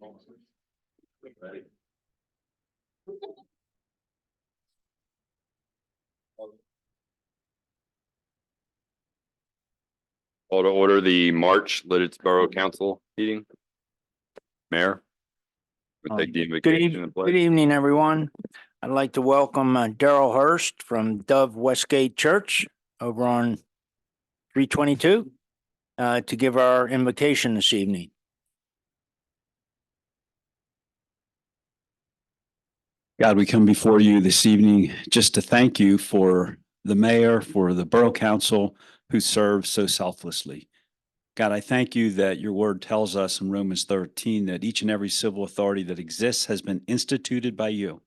Ready? Call to order the March Lititz Borough Council meeting. Mayor. We'll take the invocation and Good pledge. evening, everyone. I'd like to welcome Daryl Hurst from Dove Westgate Church over on 322 to give our invocation this evening. God, we come before you this evening just to thank you for the mayor, for the borough council who serve so selflessly. God, I thank you that your word tells us in Romans 13 that each and every civil authority that exists has been instituted by you.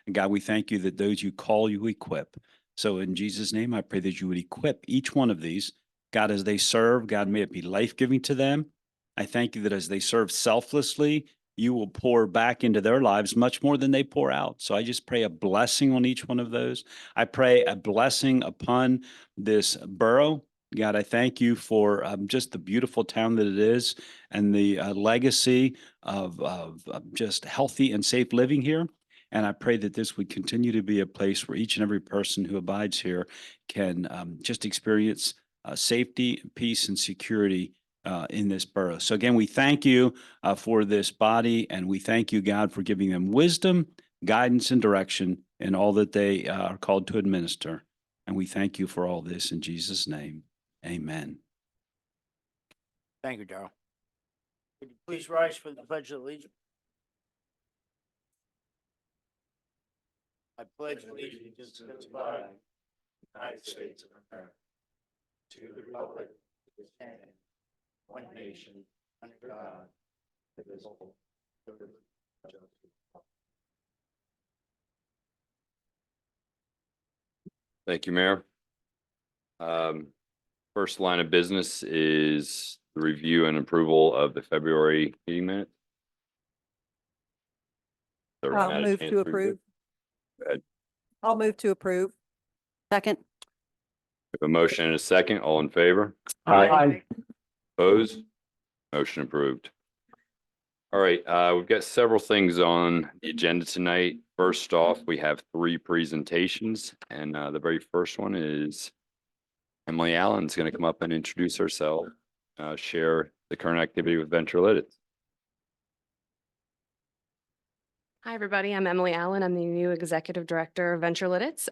And God, we thank you that those you call, you equip. So in Jesus' name, I pray that you would equip each one of these. God, as they serve, God, may it be life-giving to them. I thank you that as they serve selflessly, you will pour back into their lives much more than they pour out. So I just pray a blessing on each one of those. I pray a blessing upon this borough. God, I thank you for just the beautiful town that it is and the legacy of just healthy and safe living here. And I pray that this would continue to be a place where each and every person who abides here can just experience safety, peace, and security in this borough. So again, we thank you for this body, and we thank you, God, for giving them wisdom, guidance, and direction in all that they are called to administer. And we thank you for all this in Jesus' name. Amen. Thank you, Daryl. Would you please rise for the Pledge of Allegiance? I pledge allegiance to the flag of the United States of America, to the republic which stands one nation under God, indivisible, with liberty and justice. Thank you, Mayor. First line of business is the review and approval of the February meeting minutes. Everyone had a Move chance to review? approve. Go ahead. I'll move to approve. Second. We have a motion and a second. All in favor? Aye. Opposed? Motion approved. All right, we've got several things on the agenda tonight. First off, we have 3 presentations, and the very first one is Emily Allen's going to come up and introduce herself, share the current activity with Venture Lititz. Hi, everybody. I'm Emily Allen. I'm the new Executive Director of Venture Lititz.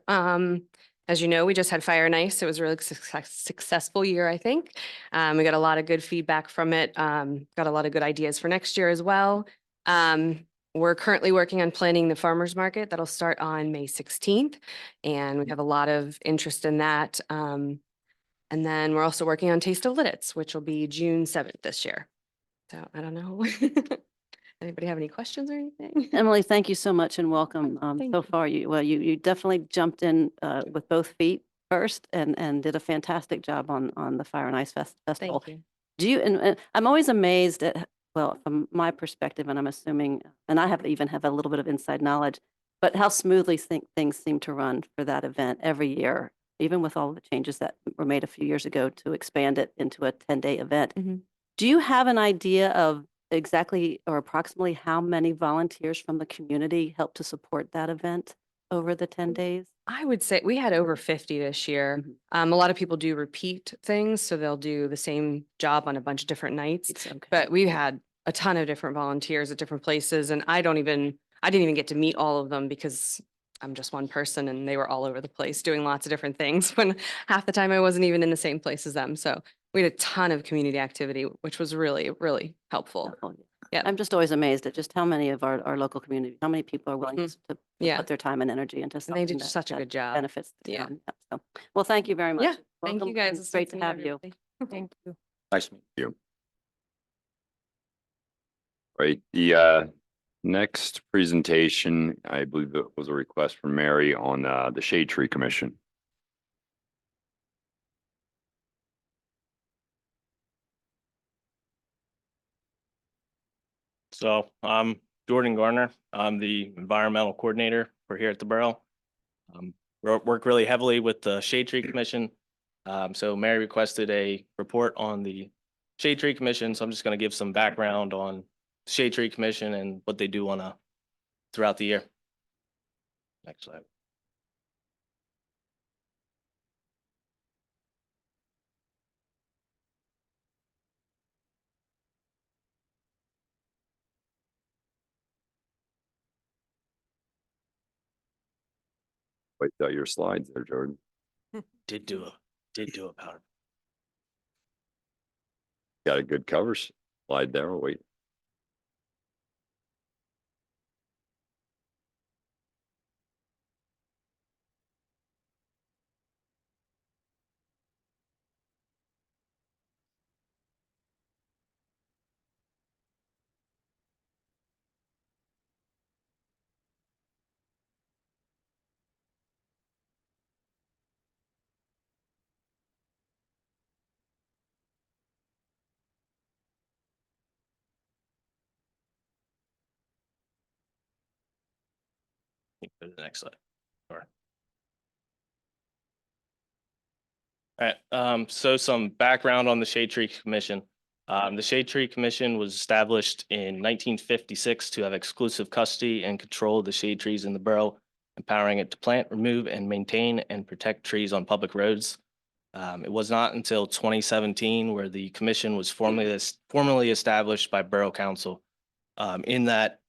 As you know, we just had Fire and Ice. It was a really successful year, I think. We got a lot of good feedback from it. Got a lot of good ideas for next year as well. We're currently working on planning the farmers market that'll start on May 16th. And we have a lot of interest in that. And then we're also working on Taste of Lititz, which will be June 7th this year. So I don't know. Anybody have any questions or anything? Emily, thank you so much and welcome. Thank So you. far, you definitely jumped in with both feet first and did a fantastic job on the Fire and Ice Festival. Thank you. Do you? And I'm always amazed at, well, from my perspective, and I'm assuming, and I have a little bit of inside knowledge, but how smoothly things seem to run for that event every year, even with all the changes that were made a few years ago to expand it into a 10-day event. Mhm. Do you have an idea of exactly or approximately how many volunteers from the community help to support that event over the 10 days? I would say we had over 50 this year. Mhm. A lot of people do repeat things, so they'll do the same job on a bunch of different nights. It's okay. But we had a ton of different volunteers at different places, and I didn't even get to meet all of them because I'm just one person and they were all over the place doing lots of different things when half the time I wasn't even in the same place as them. So we had a ton of community activity, which was really, really helpful. Yeah. I'm just always amazed at just how many of our local community, how many people are willing to Yeah. put their time and energy into And something they did that- such a that good job. benefits the Yeah. town. So, well, thank you very much. Yeah. Thank Welcome, you guys. and It's great nice to have you. everybody. Thank you. Nice to meet you. Right, the next presentation, I believe it was a request from Mary on the Shade Tree Commission. So I'm Jordan Garner. I'm the environmental coordinator for here at the borough. Work really heavily with the Shade Tree Commission. So Mary requested a report on the Shade Tree Commission. So I'm just going to give some background on Shade Tree Commission and what they do throughout the year. Next slide. Wait, got your slides there, Jordan. Did do a power. Got a good cover slide there. We'll wait. Go to the next slide. All right. So some background on the Shade Tree Commission. The Shade Tree Commission was established in 1956 to have exclusive custody and control of the shade trees in the borough, empowering it to plant, remove, and maintain and protect trees on public roads. It was not until 2017 where the commission was formally established by Borough Council. In that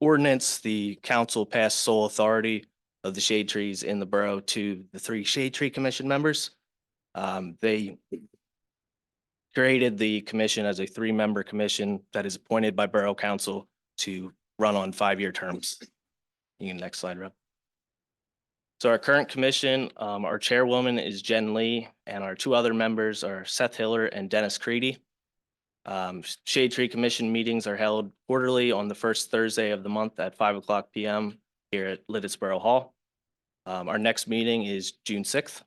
ordinance, the council passed sole authority of the shade trees in the borough to the 3 Shade Tree Commission members. They created the commission as a 3-member commission that is appointed by Borough Council to run on 5-year terms. You can next slide, Rob. So our current commission, our chairwoman is Jen Lee, and our 2 other members are Seth Hiller and Dennis Creedy. Shade Tree Commission meetings are held quarterly on the first Thursday of the month at 5:00 p.m. here at Lititz Borough Hall. Our next meeting is June 6th.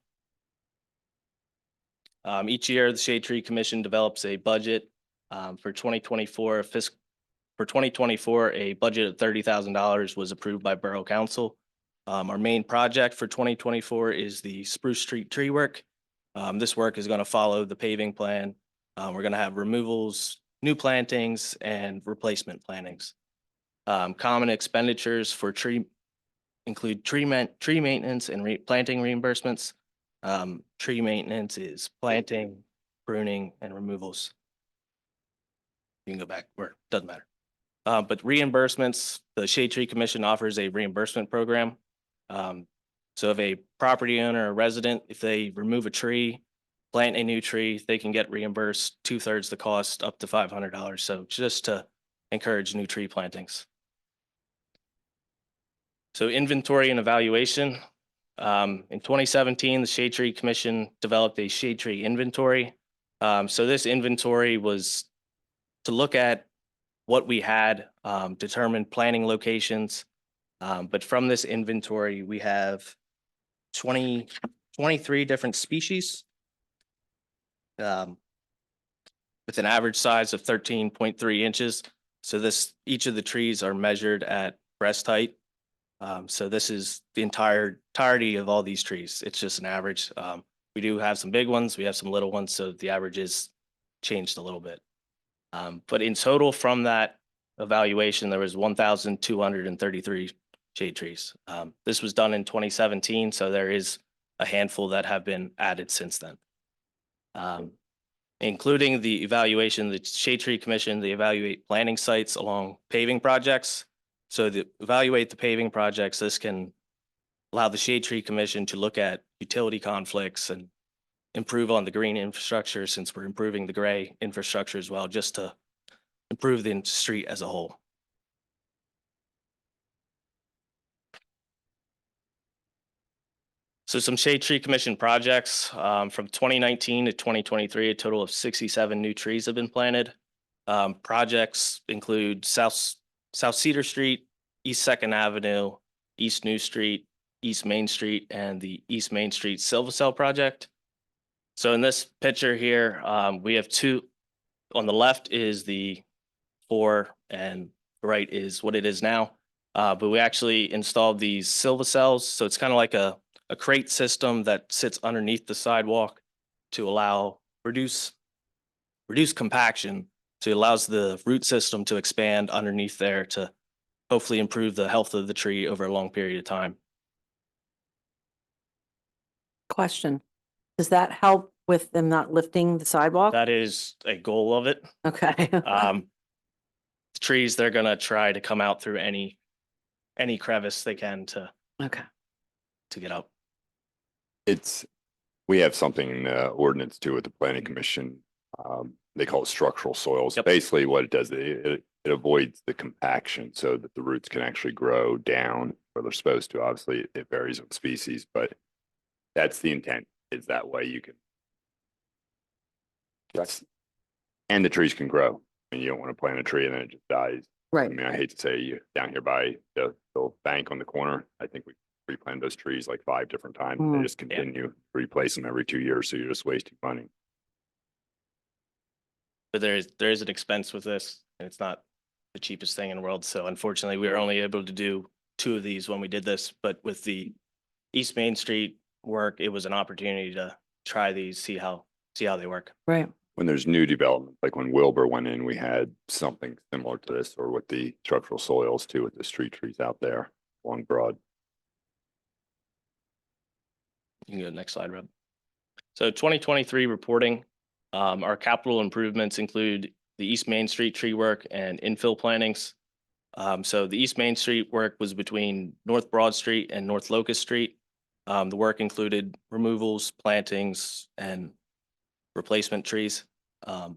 Each year, the Shade Tree Commission develops a budget for 2024. For 2024, a budget of $30,000 was approved by Borough Council. Our main project for 2024 is the Spruce Street tree work. This work is going to follow the paving plan. We're going to have removals, new plantings, and replacement plantings. Common expenditures for include tree maintenance and planting reimbursements. Tree maintenance is planting, pruning, and removals. You can go back where it doesn't matter. But reimbursements, the Shade Tree Commission offers a reimbursement program. So if a property owner or resident, if they remove a tree, plant a new tree, they can get reimbursed 2/3 the cost, up to $500. So just to encourage new tree plantings. So inventory and evaluation. In 2017, the Shade Tree Commission developed a shade tree inventory. So this inventory was to look at what we had, determine planting locations. But from this inventory, we have 23 different species with an average size of 13.3 inches. So each of the trees are measured at breast height. So this is the entirety of all these trees. It's just an average. We do have some big ones. We have some little ones. So the average is changed a little bit. But in total from that evaluation, there was 1,233 shade trees. This was done in 2017. So there is a handful that have been added since then. Including the evaluation, the Shade Tree Commission, they evaluate planting sites along paving projects. So to evaluate the paving projects, this can allow the Shade Tree Commission to look at utility conflicts and improve on the green infrastructure, since we're improving the gray infrastructure as well, just to improve the street as a whole. So some Shade Tree Commission projects from 2019 to 2023, a total of 67 new trees have been planted. Projects include South Cedar Street, East 2nd Avenue, East New Street, East Main Street, and the East Main Street Silva Cell project. So in this picture here, we have 2. On the left is the 4, and the right is what it is now. But we actually installed these Silva cells. So it's kind of like a crate system that sits underneath the sidewalk to reduce compaction So it allows the root system to expand underneath there to hopefully improve the health of the tree over a long period of time. Question. Does that help with them not lifting the sidewalk? That is a goal of it. Okay. The trees, they're gonna try to come out through any crevice they can to Okay. get up. We have something in the ordinance too with the planning commission. They call it structural soils. Yep. Basically what it does, it avoids the compaction so that the roots can actually grow down where they're supposed to. Obviously, it varies on species, but that's the intent, is that way you can. And the trees can grow. I mean, you don't want to plant a tree and then it just dies. I Right. mean, I hate to say, you down here by the bank on the corner, I think we replanted those trees like 5 different times. They Mm. just continue to replace them every 2 years, so you're just wasting money. But there is an expense with this, and it's not the cheapest thing in the world. So unfortunately, we were only able to do 2 of these when we did this. But with the East Main Street work, it was an opportunity to try these, see how they work. Right. When there's new development, like when Wilbur went in, we had something similar to this, or with the structural soils too, with the street trees out there along Broad. You can go to the next slide, Rob. So 2023 reporting, our capital improvements include the East Main Street tree work and infill plantings. So the East Main Street work was between North Broad Street and North Locust Street. The work included removals, plantings, and replacement trees. A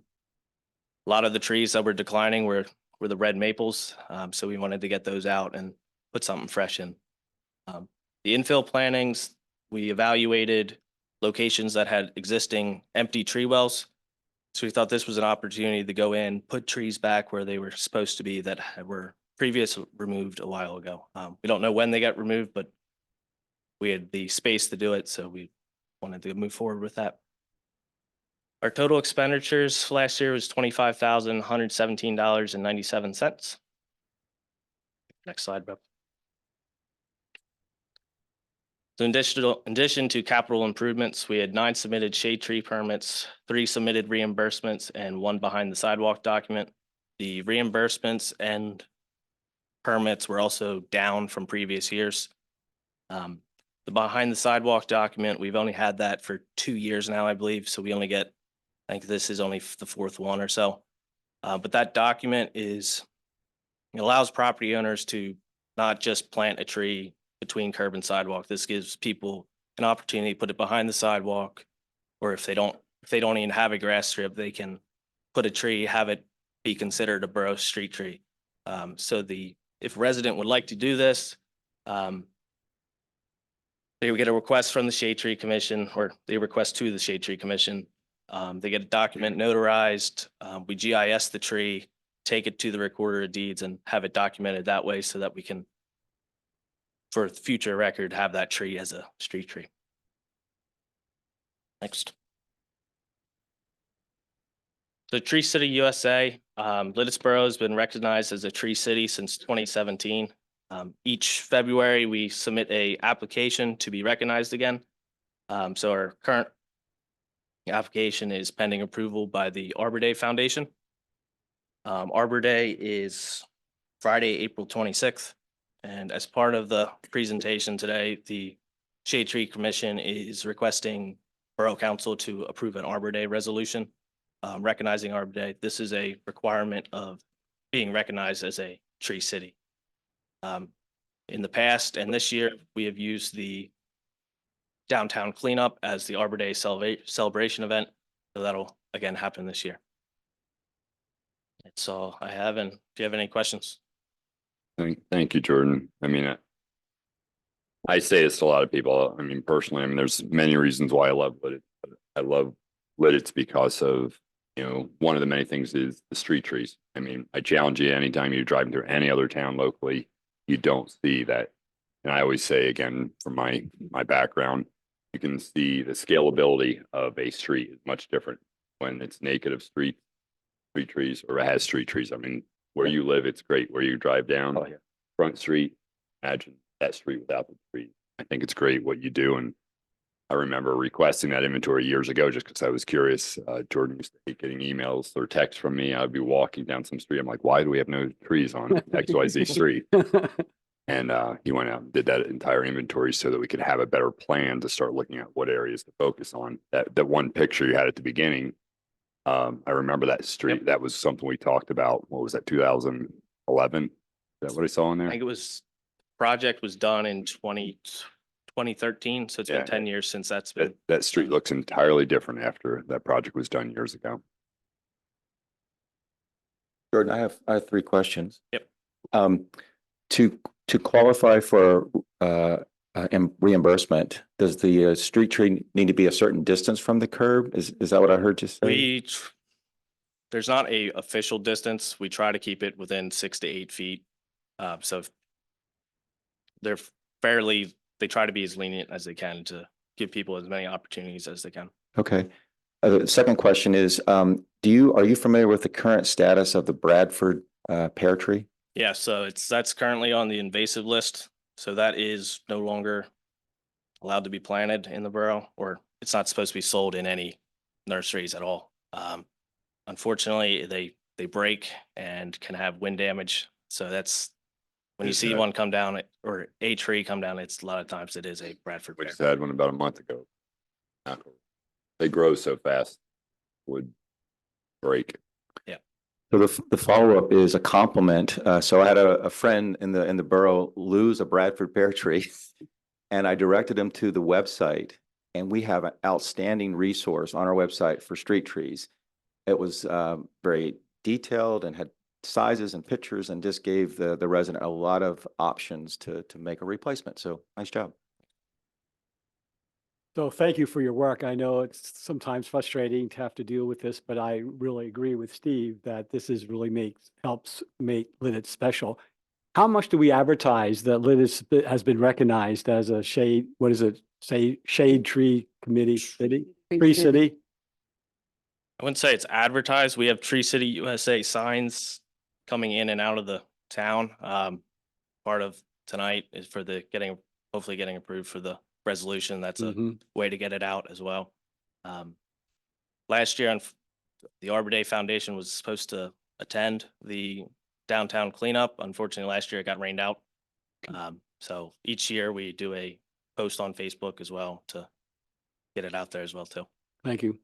lot of the trees that were declining were the red maples. So we wanted to get those out and put something fresh in. The infill plantings, we evaluated locations that had existing empty tree wells. So we thought this was an opportunity to go in, put trees back where they were supposed to be that were previously removed a while ago. We don't know when they got removed, but we had the space to do it, so we wanted to move forward with that. Our total expenditures last year was $25,117.97. Next slide, Bob. So in addition to capital improvements, we had 9 submitted shade tree permits, 3 submitted reimbursements, and 1 behind the sidewalk document. The reimbursements and permits were also down from previous years. The behind the sidewalk document, we've only had that for 2 years now, I believe. So we only get, I think this is only the 4th one or so. But that document it allows property owners to not just plant a tree between curb and sidewalk. This gives people an opportunity to put it behind the sidewalk, or if they don't even have a grass strip, they can put a tree, have it be considered a borough street tree. So if a resident would like to do this, they would get a request from the Shade Tree Commission, or they request to the Shade Tree Commission. They get a document notarized. We GIS the tree, take it to the recorder of deeds, and have it documented that way so that we can, for future record, have that tree as a street tree. Next. The Tree City USA, Lititz Borough has been recognized as a tree city since 2017. Each February, we submit a application to be recognized again. So our current application is pending approval by the Arbor Day Foundation. Arbor Day is Friday, April 26th. And as part of the presentation today, the Shade Tree Commission is requesting Borough Council to approve an Arbor Day resolution recognizing Arbor Day. This is a requirement of being recognized as a tree city. In the past and this year, we have used the downtown cleanup as the Arbor Day celebration event. So that'll again happen this year. That's all I have. And if you have any questions. Thank you, Jordan. I mean, I say this to a lot of people. I mean, personally, there's many reasons why I love Lititz. I love Lititz because of, one of the many things is the street trees. I mean, I challenge you, anytime you're driving through any other town locally, you don't see that. And I always say, again, from my background, you can see the scalability of a street is much different when it's naked of street trees, or it has street trees. I mean, where you live, it's great. Where you drive down Front Street, imagine that street without the trees. I think it's great what you do. And I remember requesting that inventory years ago just because I was curious. Jordan used to hate getting emails or texts from me. I'd be walking down some street. I'm like, why do we have no trees on XYZ street? And he went out and did that entire inventory so that we could have a better plan to start looking at what areas to focus on. That one picture you had at the beginning, I remember that street. That was something we talked about. What was that, 2011? Is that what I saw in I there? think it was, project was done in 2013, so it's Yeah. been 10 years since that's been. That street looks entirely different after that project was done years ago. Jordan, I have three questions. Yep. To qualify for reimbursement, does the street tree need to be a certain distance from the curb? Is that what I heard you say? There's not a official distance. We try to keep it within 6 to 8 feet. So they're they try to be as lenient as they can to give people as many opportunities as they can. Okay. The second question is, are you familiar with the current status of the Bradford pear tree? Yeah, so that's currently on the invasive list. So that is no longer allowed to be planted in the borough, or it's not supposed to be sold in any nurseries at all. Unfortunately, they break and can have wind damage. So that's when you see one come down or a tree come down, it's a lot of times it is a Bradford We pear. just had one about a month ago. They grow so fast, would break. So the follow-up is a compliment. So I had a friend in the borough lose a Bradford pear tree, and I directed him to the website, and we have an outstanding resource on our website for street trees. It was very detailed and had sizes and pictures, and just gave the resident a lot of options to make a replacement. So nice job. So thank you for your work. I know it's sometimes frustrating to have to deal with this, but I really agree with Steve that this is really helps make Lititz special. How much do we advertise that Lititz has been recognized as a shade, what is it, say, shade tree committee city? Tree city? I wouldn't say it's advertised. We have Tree City USA signs coming in and out of the town. Part of tonight is for hopefully getting approved for the resolution. That's a way to get it out as well. Last year, the Arbor Day Foundation was supposed to attend the downtown cleanup. Unfortunately, last year it got rained out. So each year we do a post on Facebook as well to get it out there as well too. Thank you.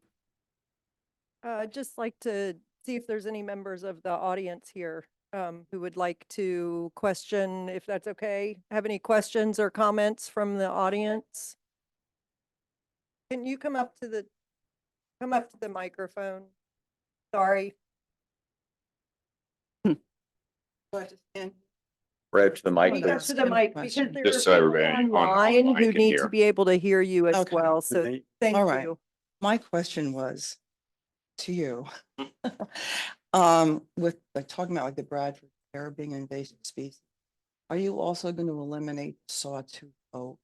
I'd just like to see if there's any members of the audience here who would like to question, if that's okay. Have any questions or comments from the audience? Can you come up to the microphone? Sorry. Right to the mic. Speak up to the mic, because there Just so are everybody people online online who can need hear. to be able to hear you as Okay. well, so Okay. thank All right. you. My question was to you. With like talking about like the Bradford pear being an invasive species, are you also going to eliminate sawtooth oak?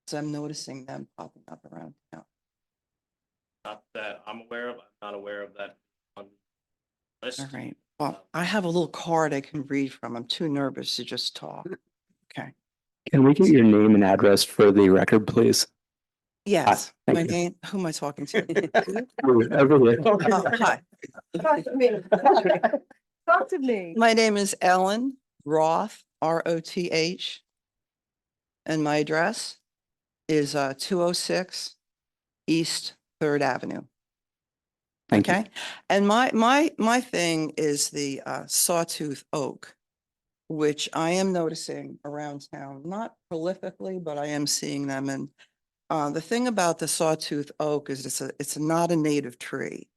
Because I'm noticing them popping up around town. Not that I'm aware of. I'm not aware of that on the list. All right. Well, I have a little card I can read from. I'm too nervous to just talk. Okay. Can we get your name and address for the record, please? Yes. thank My you. name, who am I talking to? Over here. Oh, hi. Talk to me. Talk to me. My name is Ellen Roth, ROTH. And my address is 206 East 3rd Avenue. Thank you. Okay. And my thing is the sawtooth oak, which I am noticing around town, not prolifically, but I am seeing them. And the thing about the sawtooth oak is it's not a native tree.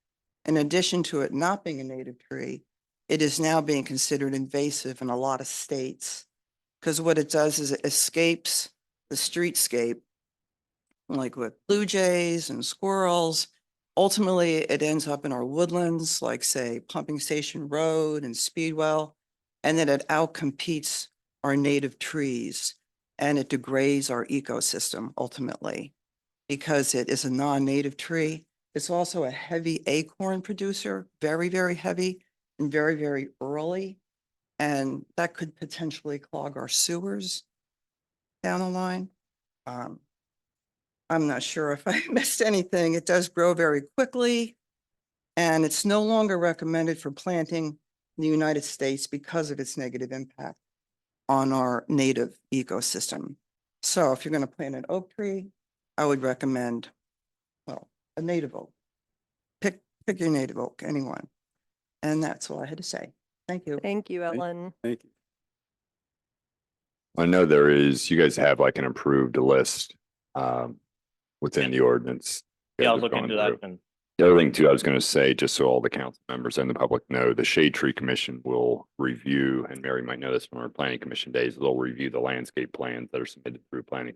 In addition to it not being a native tree, it is now being considered invasive in a lot of states, because what it does is it escapes the streetscape, like with blue jays and squirrels. Ultimately, it ends up in our woodlands, like say Pumping Station Road and Speedwell, and then it outcompetes our native trees, and it degrades our ecosystem ultimately, because it is a non-native tree. It's also a heavy acorn producer, very, very heavy and very, very early. And that could potentially clog our sewers down the line. I'm not sure if I missed anything. It does grow very quickly. And it's no longer recommended for planting in the United States because of its negative impact on our native ecosystem. So if you're going to plant an oak tree, I would recommend, well, a native oak. Pick your native oak, anyone. And that's all I had to say. Thank you. Thank you, Ellen. Thank you. I know you guys have like an approved list within the ordinance. You Yeah, I'll guys have look gone into that through. and The other thing too, I was going to say, just so all the council members and the public know, the Shade Tree Commission will review, and Mary might know this from our planning commission days, they'll review the landscape plans that are submitted through planning.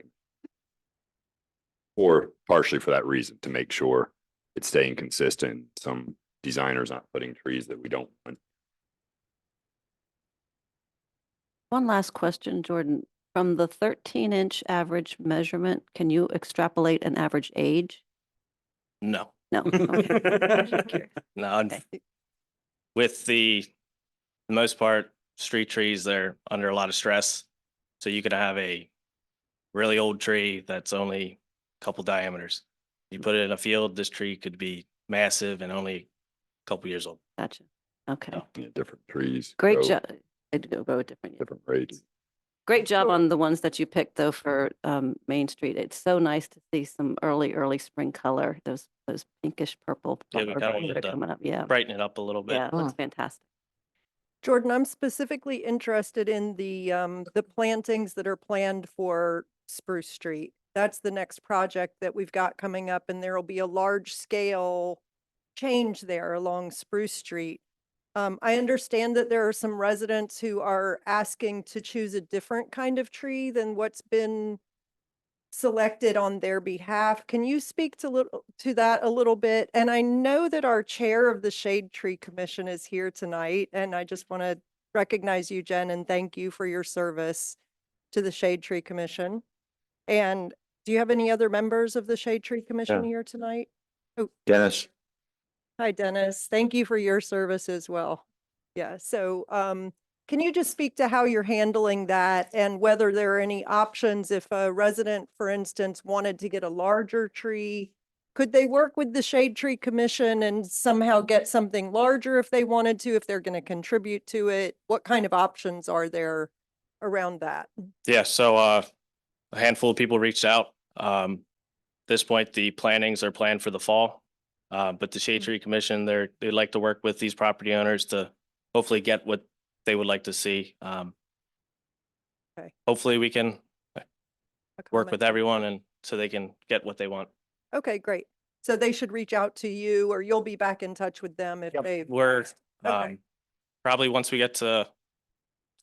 Or partially for that reason, to make sure it's staying consistent. Some designers not putting trees that we don't want. One last question, Jordan. From the 13-inch average measurement, can you extrapolate an average age? no. No. Okay. No, Okay. with the most part, street trees, they're under a lot of stress. So you could have a really old tree that's only a couple diameters. You put it in a field, this tree could be massive and only a couple years old. Gotcha. Okay. Yeah, different trees. Great grow job. I'd go with different. Different rates. Great job on the ones that you picked though for Main Street. It's so nice to see some early spring color. Those pinkish purple Yeah, we flowers kinda that wanted are to coming up. Yeah. Brighten it up a little bit. Yeah, it looks fantastic. Jordan, I'm specifically interested in the plantings that are planned for Spruce Street. That's the next project that we've got coming up, and there will be a large scale change there along Spruce Street. I understand that there are some residents who are asking to choose a different kind of tree than what's been selected on their behalf. Can you speak to that a little bit? And I know that our chair of the Shade Tree Commission is here tonight, and I just want to recognize you, Jen, and thank you for your service to the Shade Tree Commission. And do you have any other members of the Shade Tree Commission Yeah. here tonight? Dennis, Hi, Dennis. Thank you for your service as well. Yeah, so can you just speak to how you're handling that and whether there are any options if a resident, for instance, wanted to get a larger tree? Could they work with the Shade Tree Commission and somehow get something larger if they wanted to, if they're going to contribute to it? What kind of options are there around that? Yeah, so a handful of people reached out. This point, the plantings are planned for the fall. But the Shade Tree Commission, they'd like to work with these property owners to hopefully get what they would like to see. Okay. Hopefully we can work with Accommodate. everyone and so they can get what they want. Okay, great. So they should reach out to you or you'll be back in touch with them if they. We're Okay. probably once we get to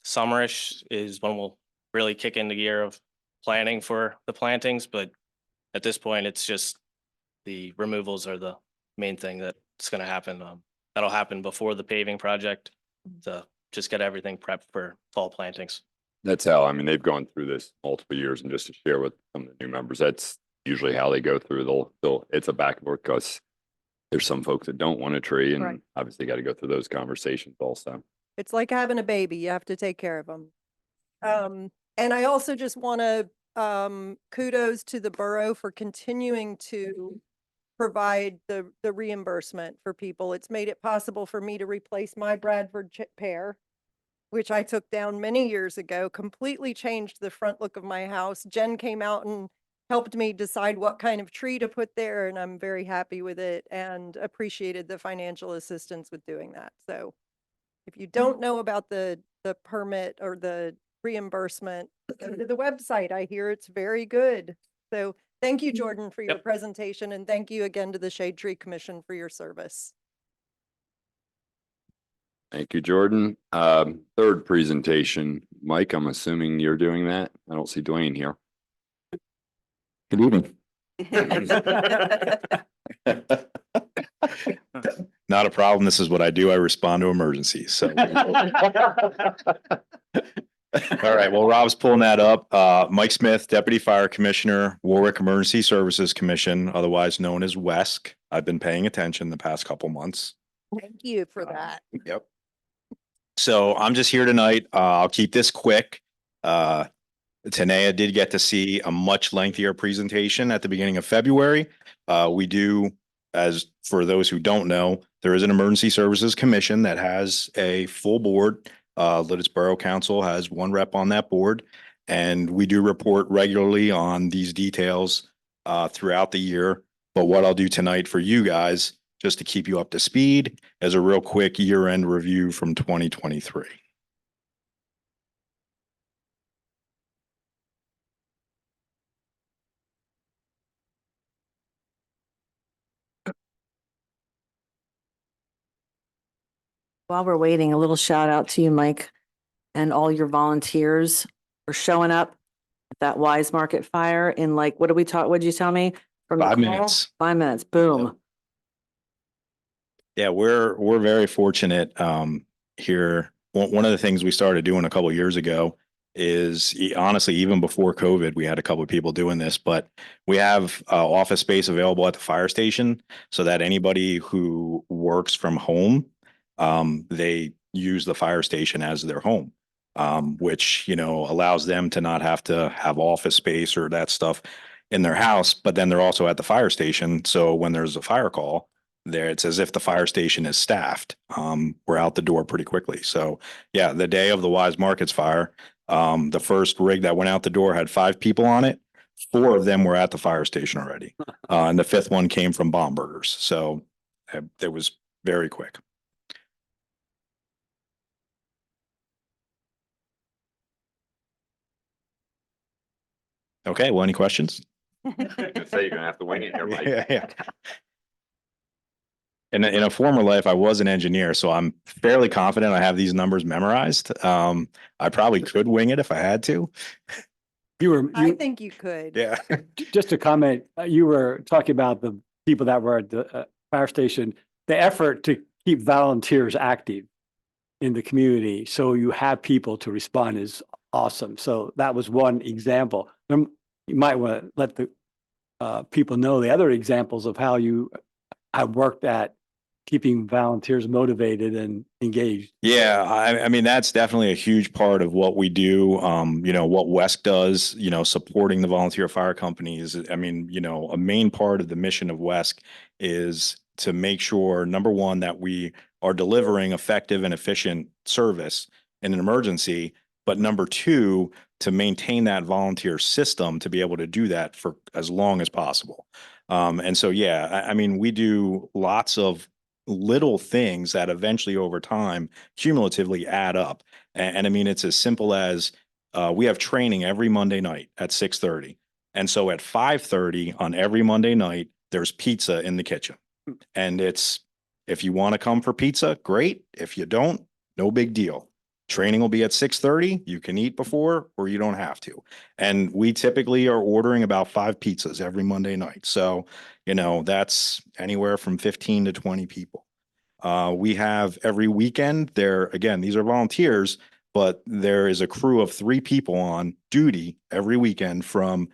summerish is when we'll really kick into gear of planning for the plantings. But at this point, it's just the removals are the main thing that's going to happen. That'll happen before the paving project to just get everything prepped for fall plantings. That's how, I mean, they've gone through this multiple years, and just to share with some of the new members, that's usually how they go through. It's a back and forth because there's some folks that don't want a tree, and Right. obviously got to go through those conversations also. It's like having a baby. You have to take care of them. And I also just want to kudos to the borough for continuing to provide the reimbursement for people. It's made it possible for me to replace my Bradford pear, which I took down many years ago, completely changed the front look of my house. Jen came out and helped me decide what kind of tree to put there, and I'm very happy with it and appreciated the financial assistance with doing that. So if you don't know about the permit or the reimbursement, go to the website. I hear it's very good. So thank you, Jordan, for your Yep. presentation, and thank you again to the Shade Tree Commission for your service. Thank you, Jordan. Third presentation, Mike, I'm assuming you're doing that. I don't see Dwayne here. good evening. Not a problem. This is what I do. I respond to emergencies. So, all right. Well, Rob's pulling that up. Mike Smith, Deputy Fire Commissioner, Warwick Emergency Services Commission, otherwise known as WESC. I've been paying attention the past couple months. Thank you for that. Yep. So I'm just here tonight. I'll keep this quick. Tanea did get to see a much lengthier presentation at the beginning of February. We do, as for those who don't know, there is an Emergency Services Commission that has a full board. Lititz Borough Council has one rep on that board, and we do report regularly on these details throughout the year. But what I'll do tonight for you guys, just to keep you up to speed, is a real quick year-end review from 2023. While we're waiting, a little shout out to you, Mike, and all your volunteers for showing up at that Wise Market fire in like, what did you tell me? From the 5 call? minutes. 5 minutes, boom. Yeah, we're very fortunate here. One of the things we started doing a couple of years ago is honestly, even before COVID, we had a couple of people doing this, but we have office space available at the fire station so that anybody who works from home, they use the fire station as their home, which, allows them to not have to have office space or that stuff in their house, but then they're also at the fire station. So when there's a fire call, there it's as if the fire station is staffed. We're out the door pretty quickly. So yeah, the day of the Wise Markets fire, the first rig that went out the door had 5 people on it. 4 of them were at the fire station already. And the 5th one came from Bombergers. So it was very quick. Okay, well, any questions? Say you're gonna have to wing it here, Mike. Yeah. In a former life, I was an engineer, so I'm fairly confident I have these numbers memorized. I probably could wing it if I had to. I think you could. Yeah. Just to comment, you were talking about the people that were at the fire station, the effort to keep volunteers active in the community. So you have people to respond is awesome. So that was one example. You might want to let the people know the other examples of how you have worked at keeping volunteers motivated and engaged. Yeah, I mean, that's definitely a huge part of what we do. What WESC does, supporting the volunteer fire companies. I mean, a main part of the mission of WESC is to make sure, number one, that we are delivering effective and efficient service in an emergency, but number two, to maintain that volunteer system to be able to do that for as long as possible. And so, yeah, I mean, we do lots of little things that eventually over time cumulatively add up. And I mean, it's as simple as we have training every Monday night at 6:30. And so at 5:30 on every Monday night, there's pizza in the kitchen. And it's, if you want to come for pizza, great. If you don't, no big deal. Training will be at 6:30. You can eat before or you don't have to. And we typically are ordering about 5 pizzas every Monday night. So, that's anywhere from 15 to 20 people. We have every weekend there, again, these are volunteers, but there is a crew of 3 people on duty every weekend from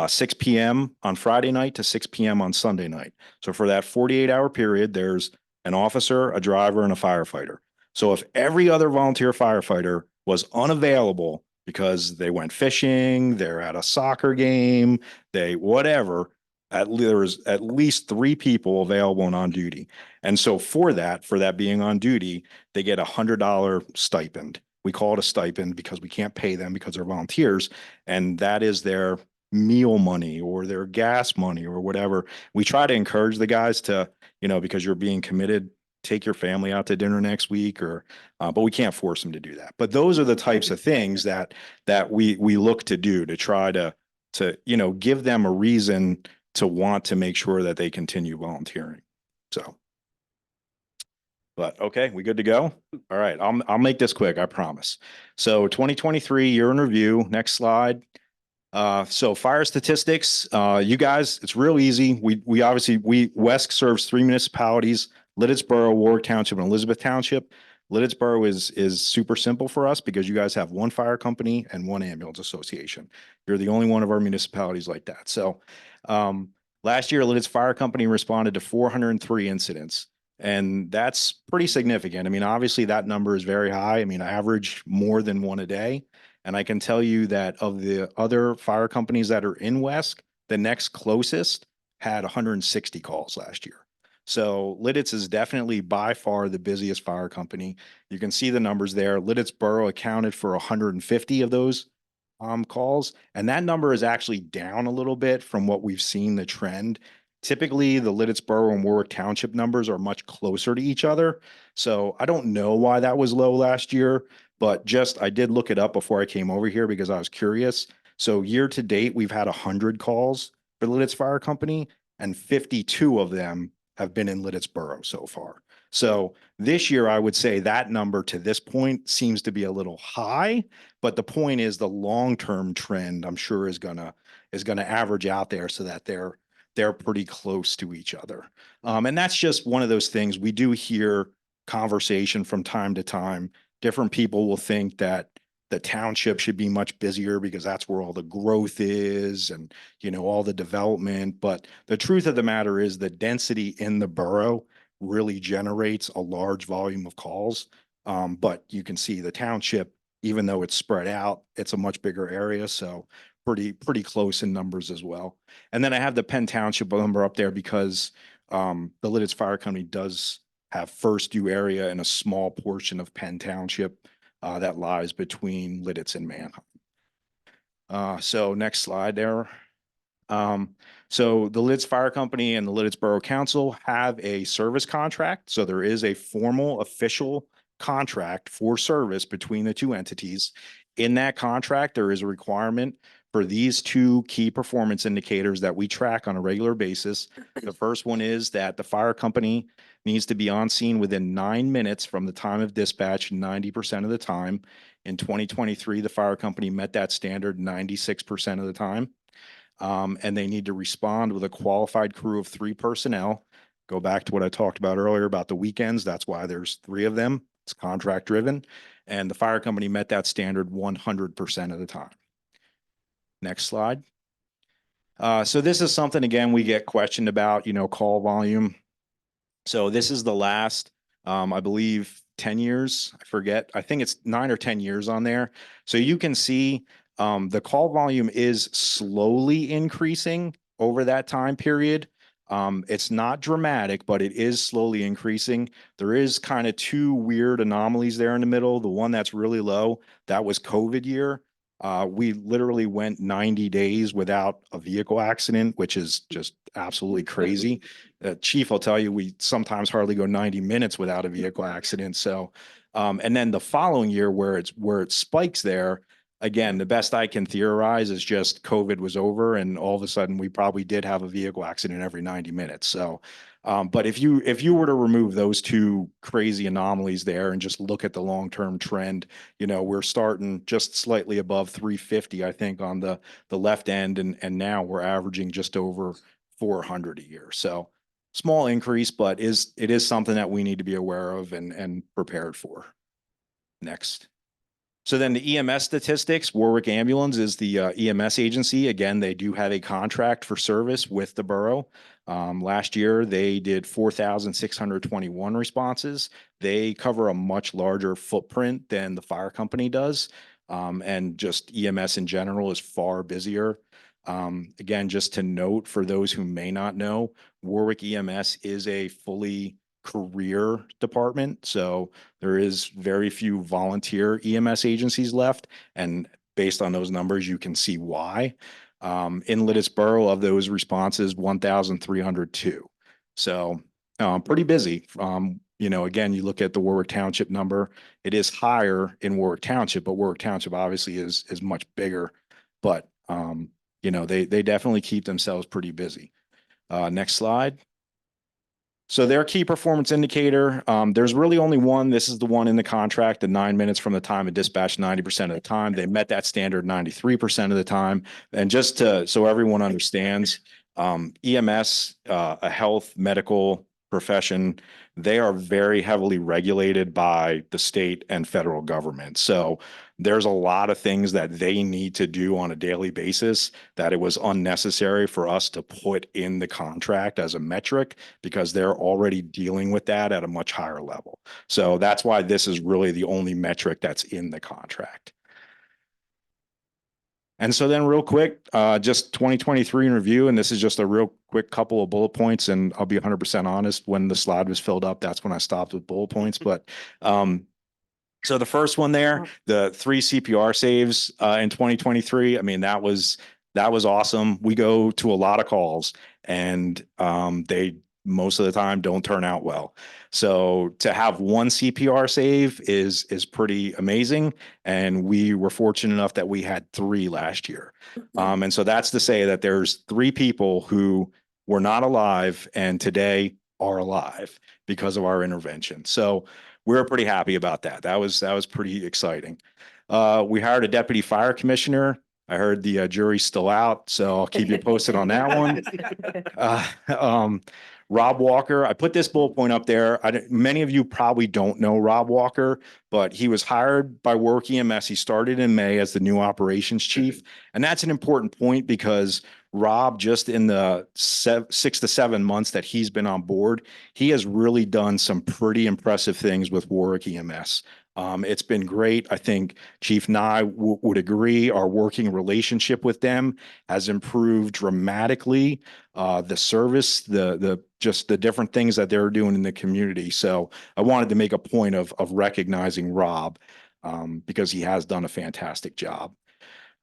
6 p.m. on Friday night to 6 p.m. on Sunday night. So for that 48-hour period, there's an officer, a driver, and a firefighter. So if every other volunteer firefighter was unavailable because they went fishing, they're at a soccer game, they whatever, there's at least 3 people available and on duty. And so for that being on duty, they get $100 stipend. We call it a stipend because we can't pay them because they're volunteers. And that is their meal money or their gas money or whatever. We try to encourage the guys to, because you're being committed, take your family out to dinner next week but we can't force them to do that. But those are the types of things that we look to do to try to give them a reason to want to make sure that they continue volunteering. So, but okay, we good to go? All right, I'll make this quick, I promise. So 2023 year in review, next slide. So fire statistics, you guys, it's real easy. We obviously, WESC serves 3 municipalities, Lititz Borough, Warwick Township, and Elizabeth Township. Lititz Borough is super simple for us because you guys have 1 fire company and 1 ambulance association. You're the only one of our municipalities like that. So last year, Lititz Fire Company responded to 403 incidents, and that's pretty significant. I mean, obviously that number is very high. I mean, I average more than 1 a day. And I can tell you that of the other fire companies that are in Wesk, the next closest had 160 calls last year. So Lititz is definitely by far the busiest fire company. You can see the numbers there. Lititz Borough accounted for 150 of those calls, and that number is actually down a little bit from what we've seen the trend. Typically, the Lititz Borough and Warwick Township numbers are much closer to each other. So I don't know why that was low last year, but just I did look it up before I came over here because I was curious. So year to date, we've had 100 calls for Lititz Fire Company, and 52 of them have been in Lititz Borough so far. So this year, I would say that number to this point seems to be a little high, but the point is the long-term trend, I'm sure, is gonna average out there so that they're pretty close to each other. And that's just one of those things. We do hear conversation from time to time. Different people will think that the township should be much busier because that's where all the growth is and, you know, all the development. But the truth of the matter is the density in the borough really generates a large volume of calls. But you can see the township, even though it's spread out, it's a much bigger area. So pretty close in numbers as well. And then I have the Penn Township number up there because the Lititz Fire Company does have first due area in a small portion of Penn Township that lies between Lititz and Manheim. So next slide there. So the Lititz Fire Company and the Lititz Borough Council have a service contract. So there is a formal official contract for service between the two entities. In that contract, there is a requirement for these two key performance indicators that we track on a regular basis. The first one is that the fire company needs to be on scene within 9 minutes from the time of dispatch 90% of the time. In 2023, the fire company met that standard 96% of the time. And they need to respond with a qualified crew of 3 personnel. Go back to what I talked about earlier about the weekends. That's why there's 3 of them. It's contract driven. And the fire company met that standard 100% of the time. Next slide. So this is something, again, we get questioned about, you know, call volume. So this is the last, I believe, 10 years. I forget. I think it's 9 or 10 years on there. So you can see the call volume is slowly increasing over that time period. It's not dramatic, but it is slowly increasing. There is kind of 2 weird anomalies there in the middle. The one that's really low, that was COVID year. We literally went 90 days without a vehicle accident, which is just absolutely crazy. Chief, I'll tell you, we sometimes hardly go 90 minutes without a vehicle accident. So, and then the following year where it spikes there, again, the best I can theorize is just COVID was over and all of a sudden we probably did have a vehicle accident every 90 minutes. So, but if you were to remove those 2 crazy anomalies there and just look at the long-term trend, you know, we're starting just slightly above 350, I think, on the left end. And now we're averaging just over 400 a year. So small increase, but it is something that we need to be aware of and prepared for. Next. So then the EMS statistics, Warwick Ambulance is the EMS agency. Again, they do have a contract for service with the borough. Last year, they did 4,621 responses. They cover a much larger footprint than the fire company does. And just EMS in general is far busier. Again, just to note for those who may not know, Warwick EMS is a fully career department. So there is very few volunteer EMS agencies left. And based on those numbers, you can see why. In Lititz Borough, of those responses, 1,302. So pretty busy. You know, again, you look at the Warwick Township number, it is higher in Warwick Township, but Warwick Township obviously is much bigger. But, you know, they definitely keep themselves pretty busy. Next slide. So their key performance indicator, there's really only one. This is the one in the contract, the 9 minutes from the time of dispatch, 90% of the time. They met that standard 93% of the time. And just so everyone understands, EMS, a health medical profession, they are very heavily regulated by the state and federal government. So there's a lot of things that they need to do on a daily basis that it was unnecessary for us to put in the contract as a metric because they're already dealing with that at a much higher level. So that's why this is really the only metric that's in the contract. And so then real quick, just 2023 in review, and this is just a real quick couple of bullet points, and I'll be 100% honest, when the slide was filled up, that's when I stopped with bullet points. But so the first one there, the 3 CPR saves in 2023, I mean, that was awesome. We go to a lot of calls, and they most of the time don't turn out well. So to have 1 CPR save is pretty amazing. And we were fortunate enough that we had 3 last year. And so that's to say that there's 3 people who were not alive and today are alive because of our intervention. So we're pretty happy about that. That was pretty exciting. We hired a deputy fire commissioner. I heard the jury's still out, so I'll keep you posted on that one. Rob Walker, I put this bullet point up there. Many of you probably don't know Rob Walker, but he was hired by Work EMS. He started in May as the new operations chief. And that's an important point because Rob, just in the 6 to 7 months that he's been on board, he has really done some pretty impressive things with Warwick EMS. It's been great. I think Chief Nye would agree. Our working relationship with them has improved dramatically. The service, just the different things that they're doing in the community. So I wanted to make a point of recognizing Rob because he has done a fantastic job.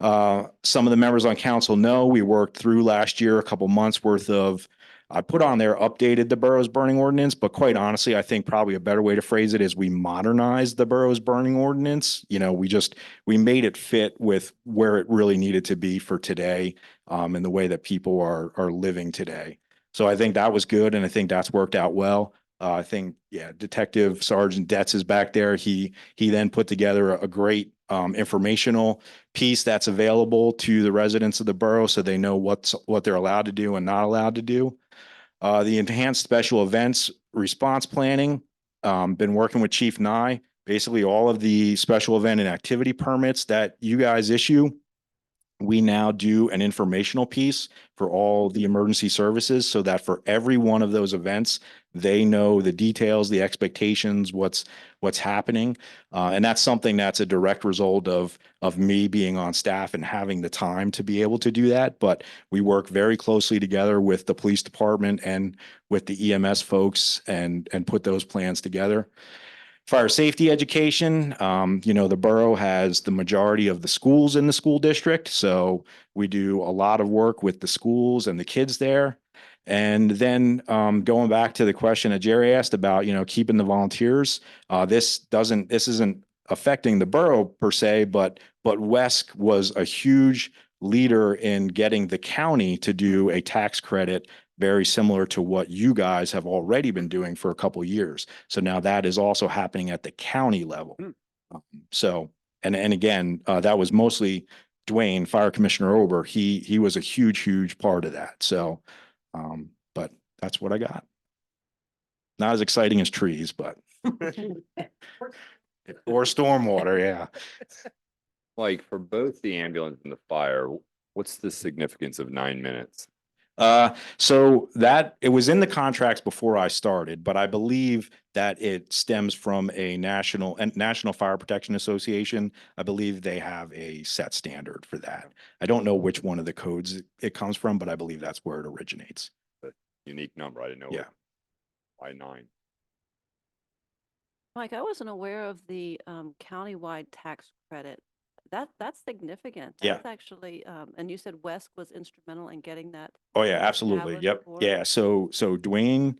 Some of the members on council know we worked through last year a couple months worth of, I put on there updated the borough's burning ordinance, but quite honestly, I think probably a better way to phrase it is we modernized the borough's burning ordinance. You know, we made it fit with where it really needed to be for today, and the way that people are living today. So I think that was good, and I think that's worked out well. I think, yeah, Detective Sergeant Detz is back there. He then put together a great informational piece that's available to the residents of the borough so they know what they're allowed to do and not allowed to do. The enhanced special events response planning, been working with Chief Nye. Basically, all of the special event and activity permits that you guys issue, we now do an informational piece for all the emergency services so that for every one of those events, they know the details, the expectations, what's happening. And that's something that's a direct result of me being on staff and having the time to be able to do that. But we work very closely together with the police department and with the EMS folks and put those plans together. Fire safety education, the borough has the majority of the schools in the school district. So we do a lot of work with the schools and the kids there. And then going back to the question that Jerry asked about, keeping the volunteers, this isn't affecting the borough per se, but WESC was a huge leader in getting the county to do a tax credit very similar to what you guys have already been doing for a couple of years. So now that is also happening at the county level. So, and again, that was mostly Dwayne, Fire Commissioner Ober. He was a huge part of that. So, but that's what I got. Not as exciting as trees, but or stormwater. Yeah. Like for both the ambulance and the fire, what's the significance of 9 minutes? So that it was in the contracts before I started, but I believe that it stems from a National Fire Protection Association. I believe they have a set standard for that. I don't know which one of the codes it comes from, but I believe that's where it originates. Unique number. I didn't know. Yeah. Why 9? Mike, I wasn't aware of the countywide tax credit. That's significant. Yeah. That's actually, and you said WESC was instrumental in getting that. Oh yeah, absolutely. established Yep. for- Yeah. So Dwayne,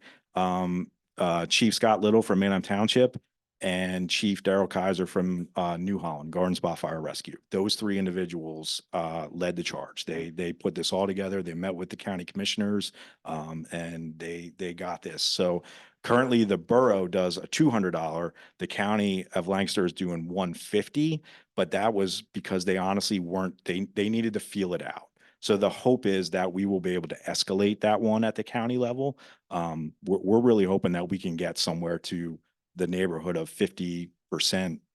Chief Scott Little from Manheim Township, and Chief Daryl Kaiser from New Holland, Garden Spot Fire Rescue. Those 3 individuals led the charge. They put this all together. They met with the county commissioners, and they got this. So currently the borough does a $200. The county of Lancaster is doing $150, but that was because they honestly weren't. They needed to feel it out. So the hope is that we will be able to escalate that one at the county level. We're really hoping that we can get somewhere to the neighborhood of 50%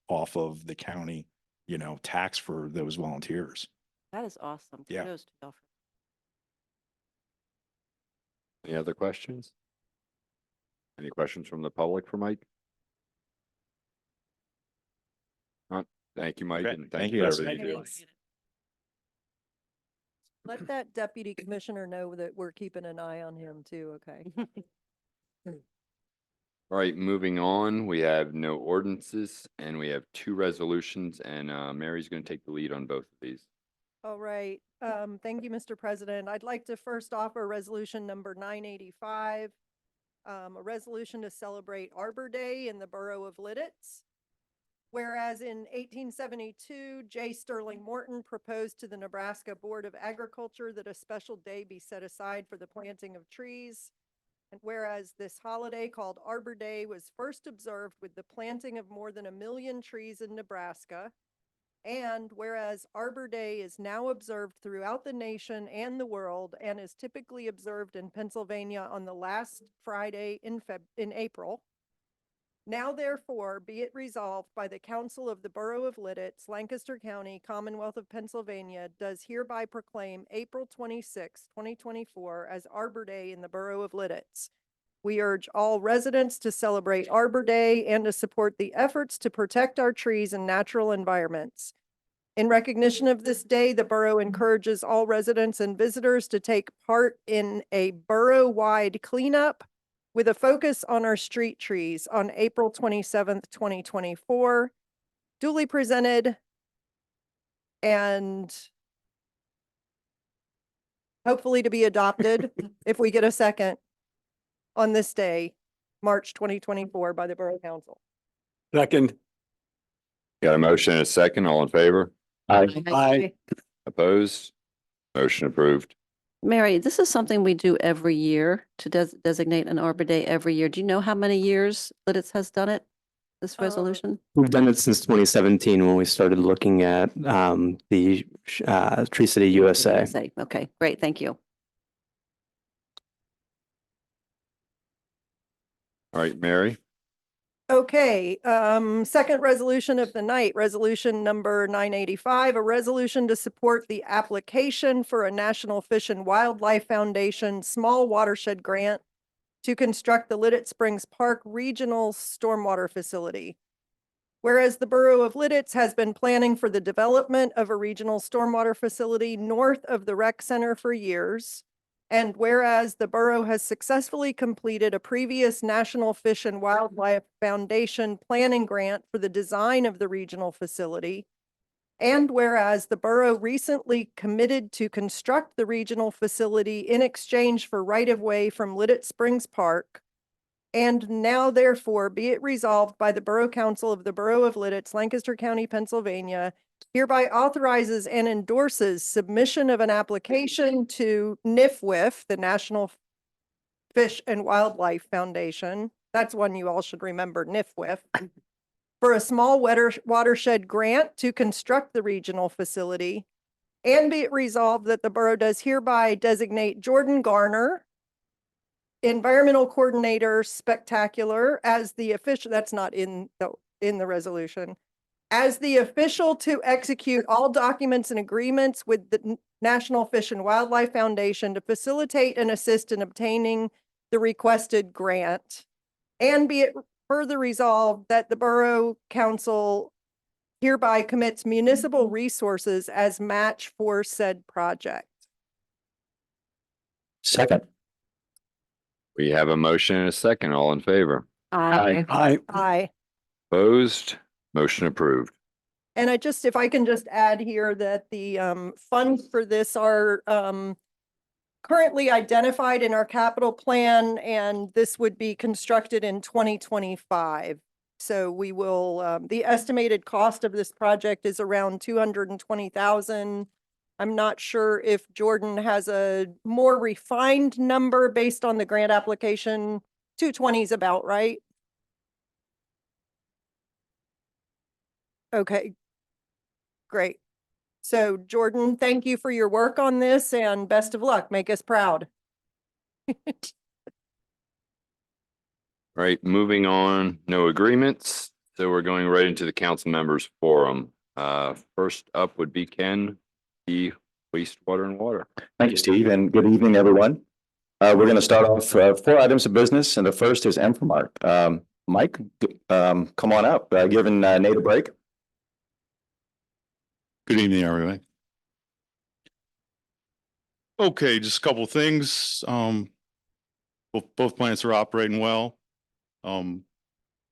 off of the county, tax for those volunteers. That is awesome. Yeah. Kudos to y'all for Any other questions? Any questions from the public for Mike? Thank you, Mike, Okay. and Thank thank you, you for guys. everything you do. Thanks. Let that deputy commissioner know that we're keeping an eye on him too, okay? All right, moving on, we have no ordinances and we have two resolutions and Mary's going to take the lead on both of these. All right, thank you, Mr. President. I'd like to first offer resolution number 985, a resolution to celebrate Arbor Day in the borough of Lititz. Whereas in 1872, J. Sterling Morton proposed to the Nebraska Board of Agriculture that a special day be set aside for the planting of trees. And whereas this holiday called Arbor Day was first observed with the planting of more than 1 million trees in Nebraska. And whereas Arbor Day is now observed throughout the nation and the world and is typically observed in Pennsylvania on the last Friday in April. Now therefore be it resolved by the Council of the Borough of Lititz, Lancaster County, Commonwealth of Pennsylvania, does hereby proclaim April 26, 2024 as Arbor Day in the Borough of Lititz. We urge all residents to celebrate Arbor Day and to support the efforts to protect our trees and natural environments. In recognition of this day, the borough encourages all residents and visitors to take part in a borough-wide cleanup with a focus on our street trees on April 27th, 2024, duly presented and hopefully to be adopted if we get a second on this day, March 2024 by the Borough Council. Second. Got a motion and a second, all in favor? Aye. Opposed? Motion approved. Mary, this is something we do every year to designate an Arbor Day every year. Do you know how many years Lititz has done it, this resolution? We've done it since 2017 when we started looking at the Tree City USA. Okay, great, thank you. All right, Mary, Okay, second resolution of the night, resolution number 985, a resolution to support the application for a National Fish and Wildlife Foundation small watershed grant to construct the Lititz Springs Park Regional Stormwater Facility. Whereas the Borough of Lititz has been planning for the development of a regional stormwater facility north of the rec center for years. And whereas the borough has successfully completed a previous National Fish and Wildlife Foundation planning grant for the design of the regional facility. And whereas the borough recently committed to construct the regional facility in exchange for right-of-way from Lititz Springs Park. And now therefore be it resolved by the Borough Council of the Borough of Lititz, Lancaster County, Pennsylvania, hereby authorizes and endorses submission of an application to NIFWIF, the National Fish and Wildlife Foundation. That's one you all should remember, NIFWIF, for a small watershed grant to construct the regional facility. And be it resolved that the borough does hereby designate Jordan Garner, Environmental Coordinator Spectacular, as the official, that's not in the resolution, as the official to execute all documents and agreements with the National Fish and Wildlife Foundation to facilitate and assist in obtaining the requested grant. And be it further resolved that the Borough Council hereby commits municipal resources as match for said project. Second. we have a motion and a second, all in favor? Aye. Aye. Aye. Opposed? Motion approved. And if I can just add here that the funds for this are currently identified in our capital plan, and this would be constructed in 2025. So we will, the estimated cost of this project is around 220,000. I'm not sure if Jordan has a more refined number based on the grant application. 220 is about right. Okay, great. So Jordan, thank you for your work on this and best of luck. Make us proud. All right, moving on, no agreements. So we're going right into the council members forum. First up would be Ken, the wastewater and water. Thank you, Steve, and good evening, everyone. We're going to start off 4 items of business, and the first is Infomark. Mike, come on up, giving Nate a break. Good evening, everyone. Okay, just a couple of things. Both plants are operating well.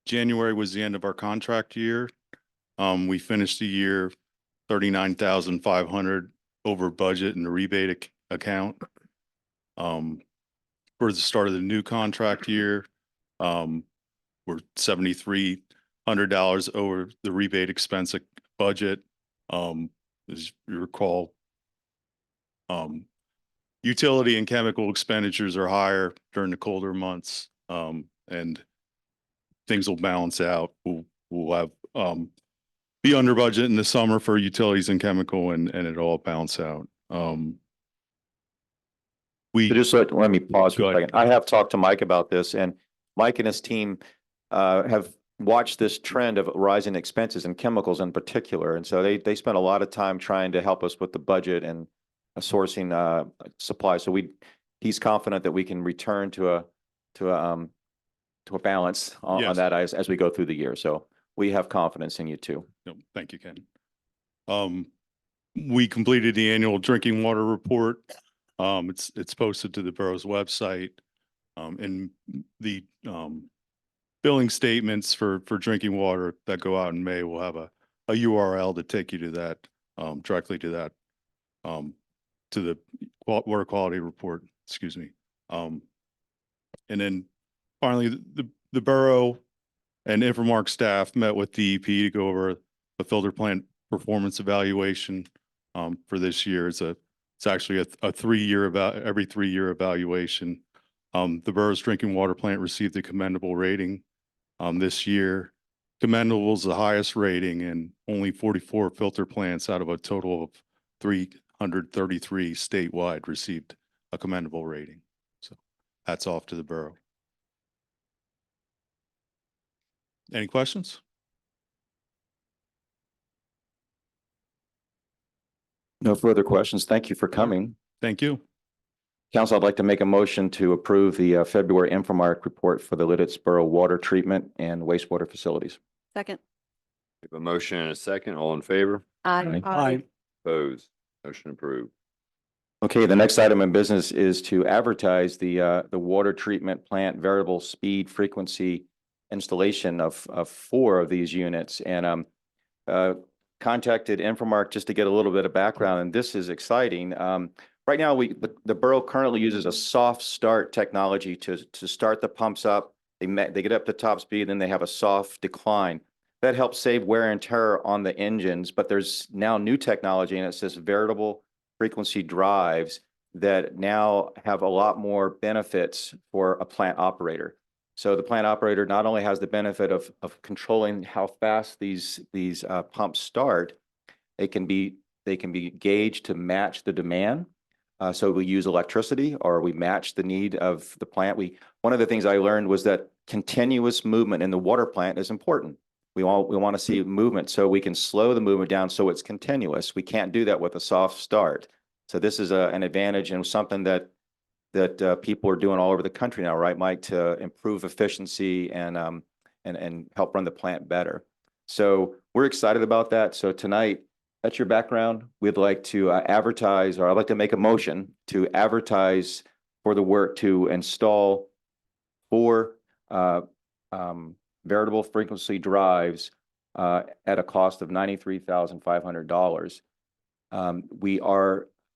January was the end of our contract year. We finished the year 39,500 over budget in the rebate account. For the start of the new contract year, we're $7,300 over the rebate expense budget. As you recall, utility and chemical expenditures are higher during the colder months, and things will balance out. We'll have be under budget in the summer for utilities and chemical, and it'll all balance out. So just let me pause Go for a ahead. second. I have talked to Mike about this, and Mike and his team have watched this trend of rising expenses and chemicals in particular. And so they spent a lot of time trying to help us with the budget and sourcing supplies. So he's confident that we can return to a balance on Yes. that as we go through the year. So we have confidence in you too. No, thank you, Ken. We completed the annual drinking water report. It's posted to the borough's website. And the billing statements for drinking water that go out in May will have a URL to take you to that, directly to that, to the water quality report, excuse me. And then finally, the borough and Infomark staff met with DEP to go over the filter plant performance evaluation for this year. It's actually a every 3-year evaluation. The borough's drinking water plant received a commendable rating this year. Commendable is the highest rating, and only 44 filter plants out of a total of 333 statewide received a commendable rating. So hats off to the borough. Any questions? No further questions. Thank you for coming. Thank you. Council, I'd like to make a motion to approve the February Infomark report for the Lititz Borough water treatment and wastewater facilities. Second. We have a motion and a second. All in favor? Aye. Aye. Opposed? Motion approved. Okay, the next item in business is to advertise the water treatment plant variable speed frequency installation of 4 of these units. And contacted Infomark just to get a little bit of background, and this is exciting. Right now, the borough currently uses a soft start technology to start the pumps up. They get up to top speed, then they have a soft decline. That helps save wear and tear on the engines, but there's now new technology, and it says variable frequency drives that now have a lot more benefits for a plant operator. So the plant operator not only has the benefit of controlling how fast these pumps start, they can be gauged to match the demand. So we use electricity, or we match the need of the plant. One of the things I learned was that continuous movement in the water plant is important. We want to see movement, so we can slow the movement down so it's continuous. We can't do that with a soft start. So this is an advantage and something that people are doing all over the country now, right, Mike, to improve efficiency and help run the plant better. So we're excited about that. So tonight, that's your background. We'd like to advertise, or I'd like to make a motion to advertise for the work to install 4 variable frequency drives at a cost of $93,500.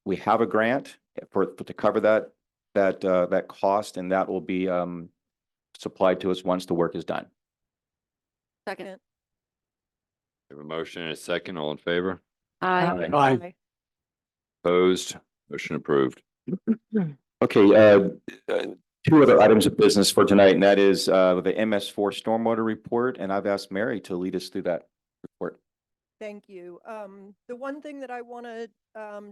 We have a grant to cover that cost, and that will be supplied to us once the work is done. Second. We have a motion and a second. All in favor? Aye. Aye. Opposed? Motion approved. Okay, 2 other items of business for tonight, and that is the MS4 stormwater report, and I've asked Mary to lead us through that report. Thank you. The one thing that I want to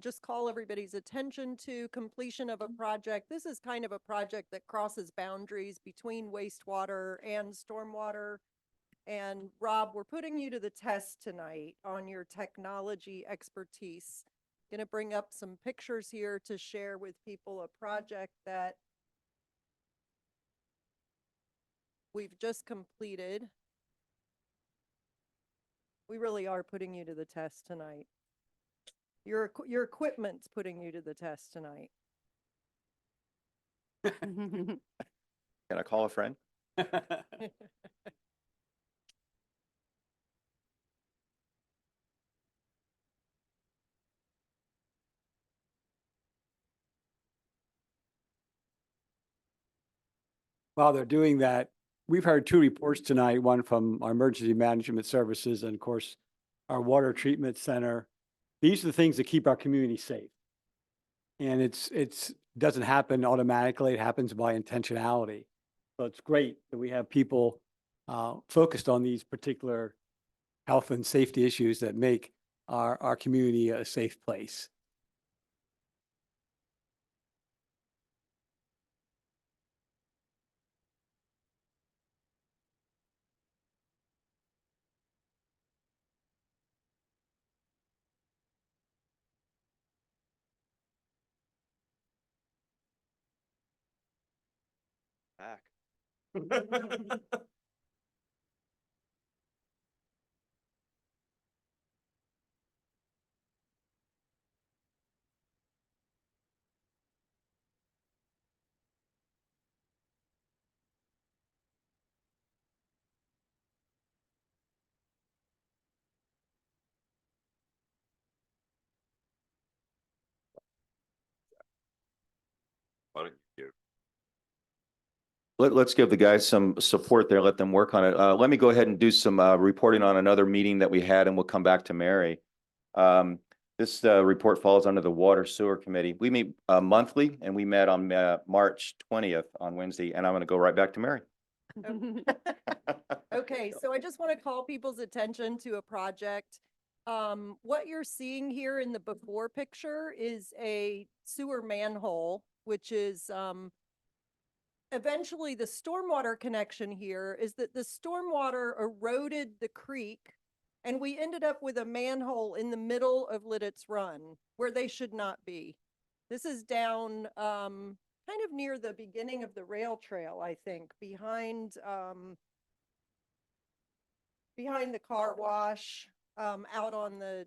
just call everybody's attention to, completion of a project. This is kind of a project that crosses boundaries between wastewater and stormwater. And Rob, we're putting you to the test tonight on your technology expertise. Going to bring up some pictures here to share with people a project that we've just completed. We really are putting you to the test tonight. Your equipment's putting you to the test tonight. Can I call a friend? While they're doing that, we've heard two reports tonight, one from our emergency management services and of course, our water treatment center. These are the things that keep our community safe. And it's doesn't happen automatically. It happens by intentionality. So it's great that we have people focused on these particular health and safety issues that make our community a safe place. Back. Why don't you? Let's give the guys some support there, let them work on it. Let me go ahead and do some reporting on another meeting that we had, and we'll come back to Mary. This report falls under the Water Sewer Committee. We meet monthly, and we met on March 20th on Wednesday, and I'm going to go right back to Mary. Okay, so I just want to call people's attention to a project. What you're seeing here in the before picture is a sewer manhole, which is eventually the stormwater connection here is that the stormwater eroded the creek, and we ended up with a manhole in the middle of Lititz Run where they should not be. This is down kind of near the beginning of the rail trail, I think, behind the car wash, out on the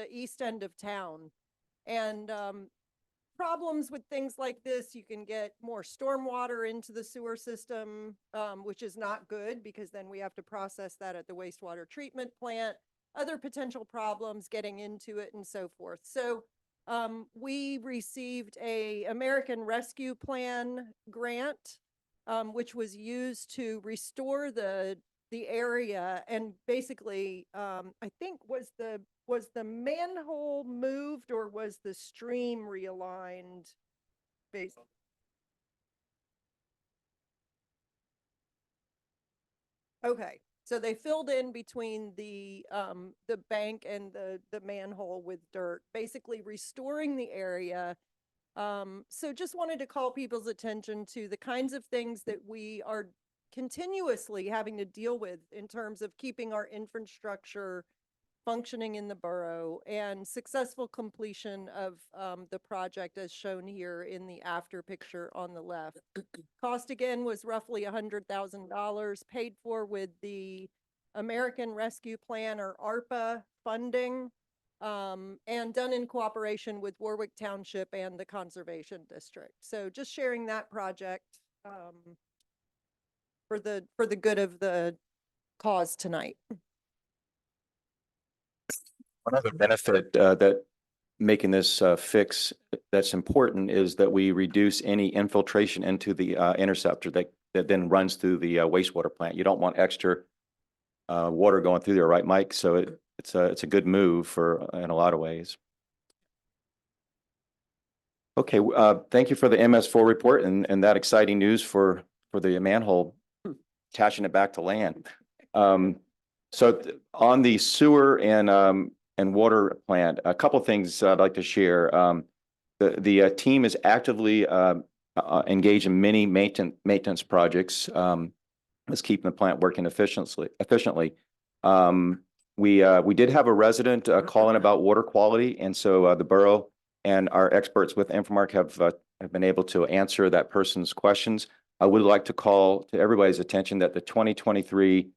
east end of town. And problems with things like this, you can get more stormwater into the sewer system, which is not good because then we have to process that at the wastewater treatment plant, other potential problems getting into it and so forth. So we received a American Rescue Plan grant, which was used to restore the area, and basically I think was the manhole moved or was the stream realigned? Okay, so they filled in between the bank and the manhole with dirt, basically restoring the area. So just wanted to call people's attention to the kinds of things that we are continuously having to deal with in terms of keeping our infrastructure functioning in the borough, and successful completion of the project as shown here in the after picture on the left. Cost again was roughly $100,000, paid for with the American Rescue Plan or ARPA funding, and done in cooperation with Warwick Township and the Conservation District. So just sharing that project for the good of the cause tonight. One other benefit that making this fix that's important is that we reduce any infiltration into the interceptor that then runs through the wastewater plant. You don't want extra water going through there, right, Mike? So it's a good move in a lot of ways. Okay, thank you for the MS4 report and that exciting news for the manhole, attaching it back to land. So on the sewer and water plant, a couple of things I'd like to share. The team is actively engaged in many maintenance projects. That's keeping the plant working efficiently. We did have a resident call in about water quality, and so the borough and our experts with Infomark have been able to answer that person's questions. I would like to call to everybody's attention that the 2023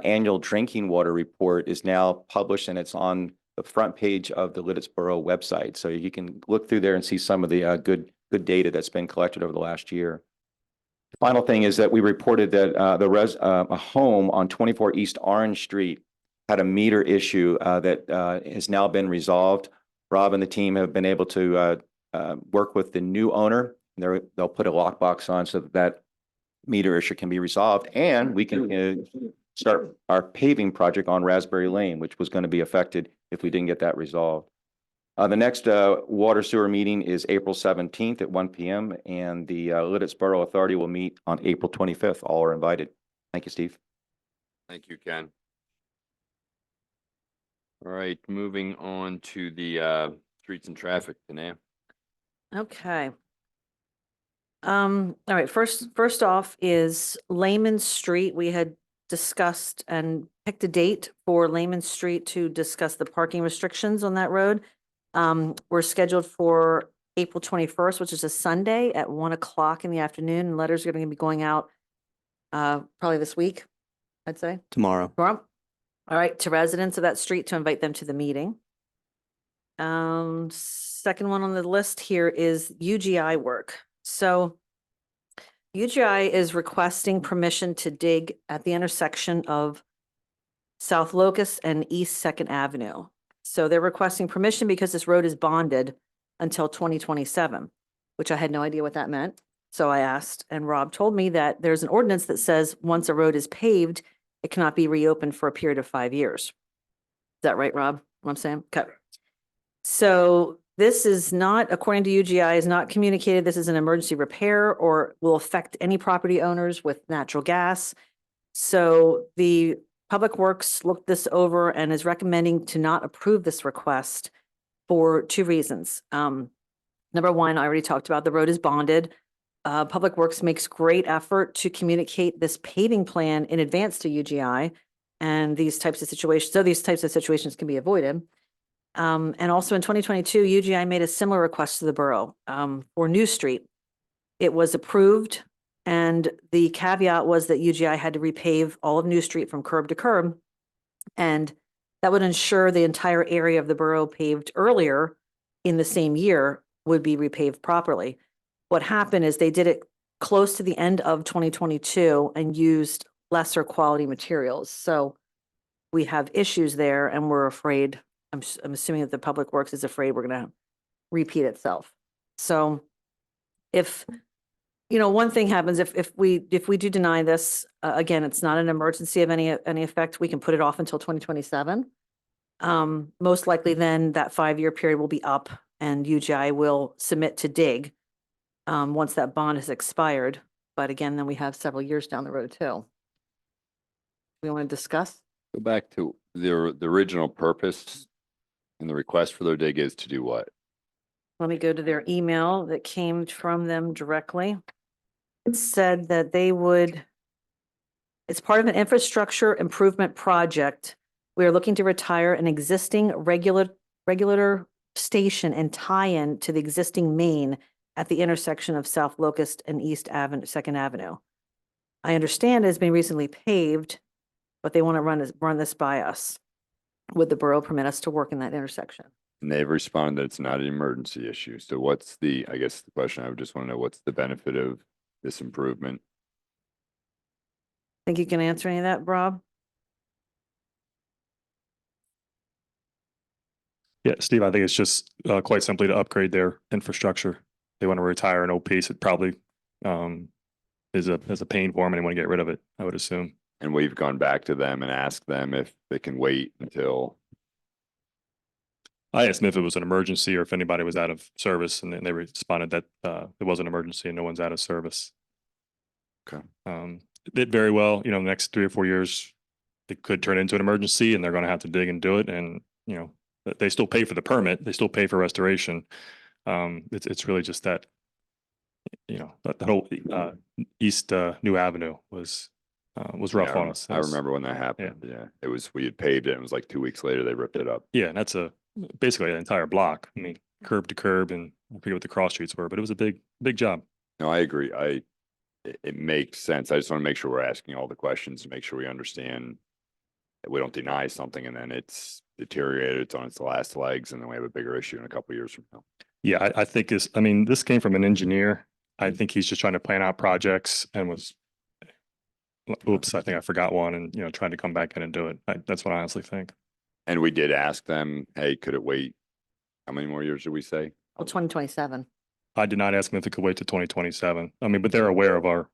annual drinking water report is now published, and it's on the front page of the Lititz Borough website. So you can look through there and see some of the good good data that's been collected over the last year. Final thing is that we reported that a home on 24 East Orange Street had a meter issue that has now been resolved. Rob and the team have been able to work with the new owner. They'll put a lockbox on so that meter issue can be resolved, and we can start our paving project on Raspberry Lane, which was going to be affected if we didn't get that resolved. The next water sewer meeting is April 17th at 1 p.m. and the Lititz Borough Authority will meet on April 25th. All are invited. Thank you, Steve. Thank you, Ken. All right, moving on to the streets and traffic, Danae. Okay. All right, first off is Layman Street. We had discussed and picked a date for Layman Street to discuss the parking restrictions on that road. We're scheduled for April 21st, which is a Sunday at 1 o'clock in the afternoon. And letters are going to be going out probably this week, I'd say. Tomorrow. Tomorrow. All right, to residents of that street to invite them to the meeting. Second one on the list here is UGI work. So UGI is requesting permission to dig at the intersection of South Locust and East Second Avenue. So they're requesting permission because this road is bonded until 2027, which I had no idea what that meant. So I asked, and Rob told me that there's an ordinance that says once a road is paved, it cannot be reopened for a period of 5 years. Is that right, Rob? What I'm saying? Okay. So this is not, according to UGI, is not communicated. This is an emergency repair or will affect any property owners with natural gas. So the Public Works looked this over and is recommending to not approve this request for 2 reasons. Number one, I already talked about, the road is bonded. Public Works makes great effort to communicate this paving plan in advance to UGI, and these types of situations can be avoided. And also in 2022, UGI made a similar request to the borough for New Street. It was approved, and the caveat was that UGI had to repave all of New Street from curb to curb, and that would ensure the entire area of the borough paved earlier in the same year would be repaved properly. What happened is they did it close to the end of 2022 and used lesser quality materials. So we have issues there, and we're afraid, I'm assuming that the Public Works is afraid we're going to repeat itself. So if, you know, one thing happens, if we do deny this, again, it's not an emergency of any effect, we can put it off until 2027. Most likely then that 5-year period will be up and UGI will submit to dig once that bond has expired. But again, then we have several years down the road too. We want to discuss? Go back to the original purpose and the request for their dig is to do what? Let me go to their email that came from them directly. It said that they would, it's part of an infrastructure improvement project. We are looking to retire an existing regulator station and tie-in to the existing main at the intersection of South Locust and East Avenue, Second Avenue. I understand it has been recently paved, but they want to run this by us. Would the borough permit us to work in that intersection? And they've responded that it's not an emergency issue. So what's the, I guess the question I would just want to know, what's the benefit of this improvement? Think you can answer any of that, Rob? Yeah, Steve, I think it's just quite simply to upgrade their infrastructure. They want to retire an old piece. It probably is a pain for them and they want to get rid of it, I would assume. And we've gone back to them and asked them if they can wait until. I asked them if it was an emergency or if anybody was out of service, and then they responded that it was an emergency and no one's out of service. Okay. It very well, you know, the next 3 or 4 years, it could turn into an emergency and they're going to have to dig and do it. And, you know, they still pay for the permit. They still pay for restoration. It's really just that, you know, that whole East New Avenue was rough on us. I remember when that happened. Yeah. It was, we had paved it and it was like 2 weeks later, they ripped it up. Yeah. And that's basically an entire block. I mean, curb to curb, and I forget what the cross streets were, but it was a big job. No, I agree. It makes sense. I just want to make sure we're asking all the questions to make sure we understand that we don't deny something and then it's deteriorated, it's on its last legs, and then we have a bigger issue in a couple of years from now. Yeah, I think I mean, this came from an engineer. I think he's just trying to plan out projects and oops, I think I forgot one and, trying to come back in and do it. That's what I honestly think. And we did ask them, hey, could it wait? How many more years did we say? Well, 2027. I did not ask him if it could wait to 2027. I mean, but they're aware of our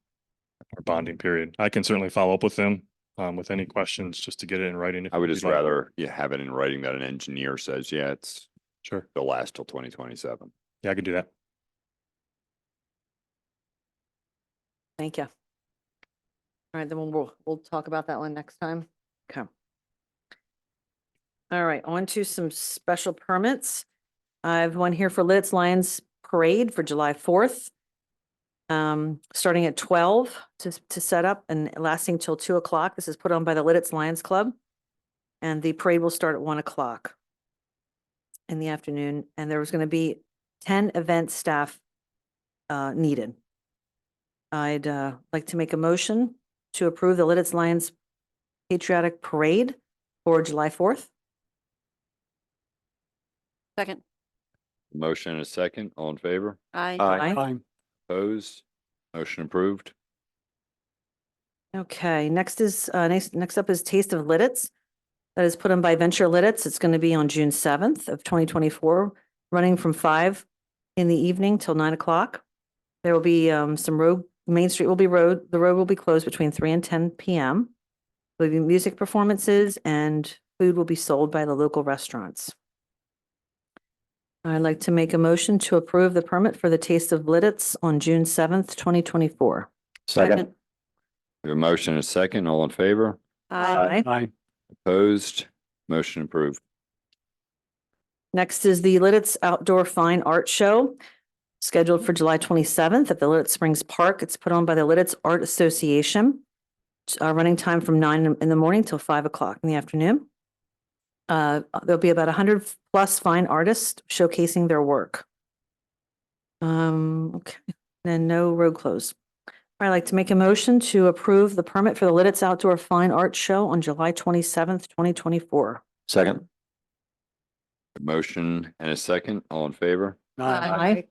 bonding period. I can certainly follow up with them with any questions just to get it in writing. if I would you'd just like. rather you have it in writing that an engineer says, yeah, it's Sure. they'll last till 2027. Yeah, I could do that. Thank you. All right, then we'll talk about that one next time. Okay. All right, on to some special permits. I have one here for Lititz Lions Parade for July 4th. Starting at 12 to set up and lasting till 2 o'clock. This is put on by the Lititz Lions Club. And the parade will start at 1 o'clock in the afternoon. And there was going to be 10 event staff needed. I'd like to make a motion to approve the Lititz Lions Patriotic Parade for July 4th. Second. Motion and a second, all in favor? Aye. Aye. Opposed? Motion approved. Okay, next up is Taste of Lititz. That is put on by Venture Lititz. It's going to be on June 7th of 2024, running from 5 in the evening till 9 o'clock. There will be Main Street will be the road will be closed between 3 and 10 p.m. There'll be music performances and food will be sold by the local restaurants. I'd like to make a motion to approve the permit for the Taste of Lititz on June 7th, 2024. Second. We have a motion and a second, all in favor? Aye. Aye. Opposed? Motion approved. Next is the Lititz Outdoor Fine Art Show, scheduled for July 27th at the Lititz Springs Park. It's put on by the Lititz Art Association. Running time from 9 in the morning till 5 o'clock in the afternoon. There'll be about 100 plus fine artists showcasing their work. Okay, and no road closed. I'd like to make a motion to approve the permit for the Lititz Outdoor Fine Art Show on July 27th, 2024. Second. Motion and a second, all in favor? Aye.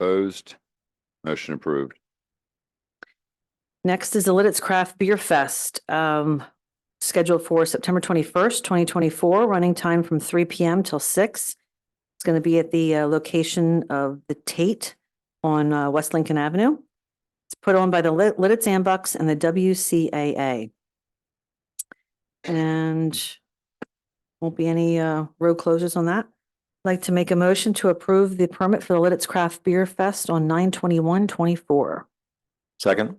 Opposed? Motion approved. Next is the Lititz Craft Beer Fest, scheduled for September 21st, 2024, running time from 3 p.m. till 6. It's going to be at the location of the Tate on West Lincoln Avenue. It's put on by the Lititz Ambucks and the WCAA. And won't be any road closures on that. I'd like to make a motion to approve the permit for the Lititz Craft Beer Fest on 9/21/24. Second.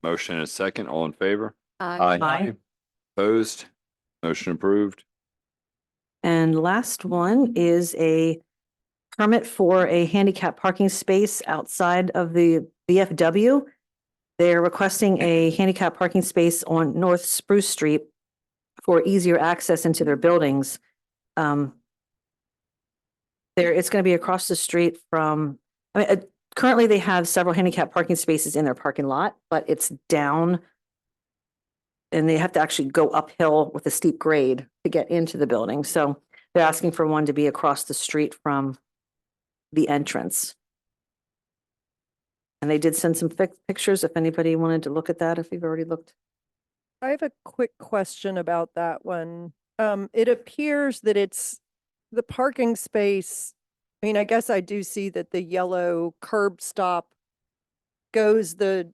Motion and a second, all in favor? Aye. Opposed? Motion approved. And last one is a permit for a handicap parking space outside of the VFW. They're requesting a handicap parking space on North Spruce Street for easier access into their buildings. It's going to be across the street from, currently they have several handicap parking spaces in their parking lot, but it's down and they have to actually go uphill with a steep grade to get into the building. So they're asking for one to be across the street from the entrance. And they did send some pictures if anybody wanted to look at that, if you've already looked. I have a quick question about that one. It appears that it's the parking space. I mean, I guess I do see that the yellow curb stop goes the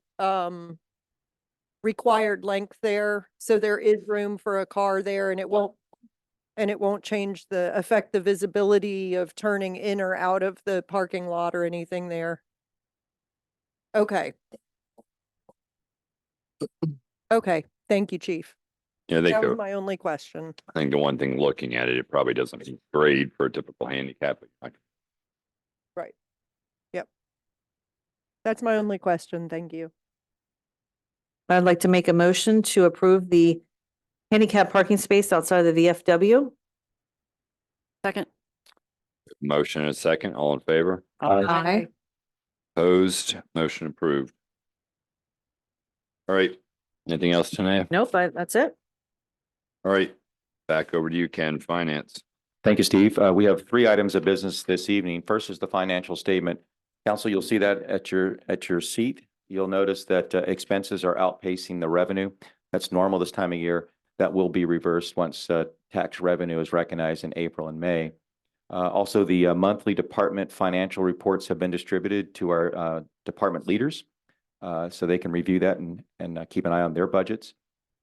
required length there. So there is room for a car there and it won't affect the visibility of turning in or out of the parking lot or anything there. Okay. Okay, thank you, Chief. Yeah, I think That was my only question. I think the one thing looking at it, it probably doesn't meet grade for a typical handicap. Right. Yep. That's my only question. Thank you. I'd like to make a motion to approve the handicap parking space outside of the VFW. Second. Motion and a second, all in favor? Aye. Opposed? Motion approved. All right. Anything else tonight? Nope, that's it. All right. Back over to you, Ken, Finance. Thank you, Steve. We have 3 items of business this evening. First is the financial statement. Council, you'll see that at your seat. You'll notice that expenses are outpacing the revenue. That's normal this time of year. That will be reversed once tax revenue is recognized in April and May. Also, the monthly department financial reports have been distributed to our department leaders, so they can review that and keep an eye on their budgets.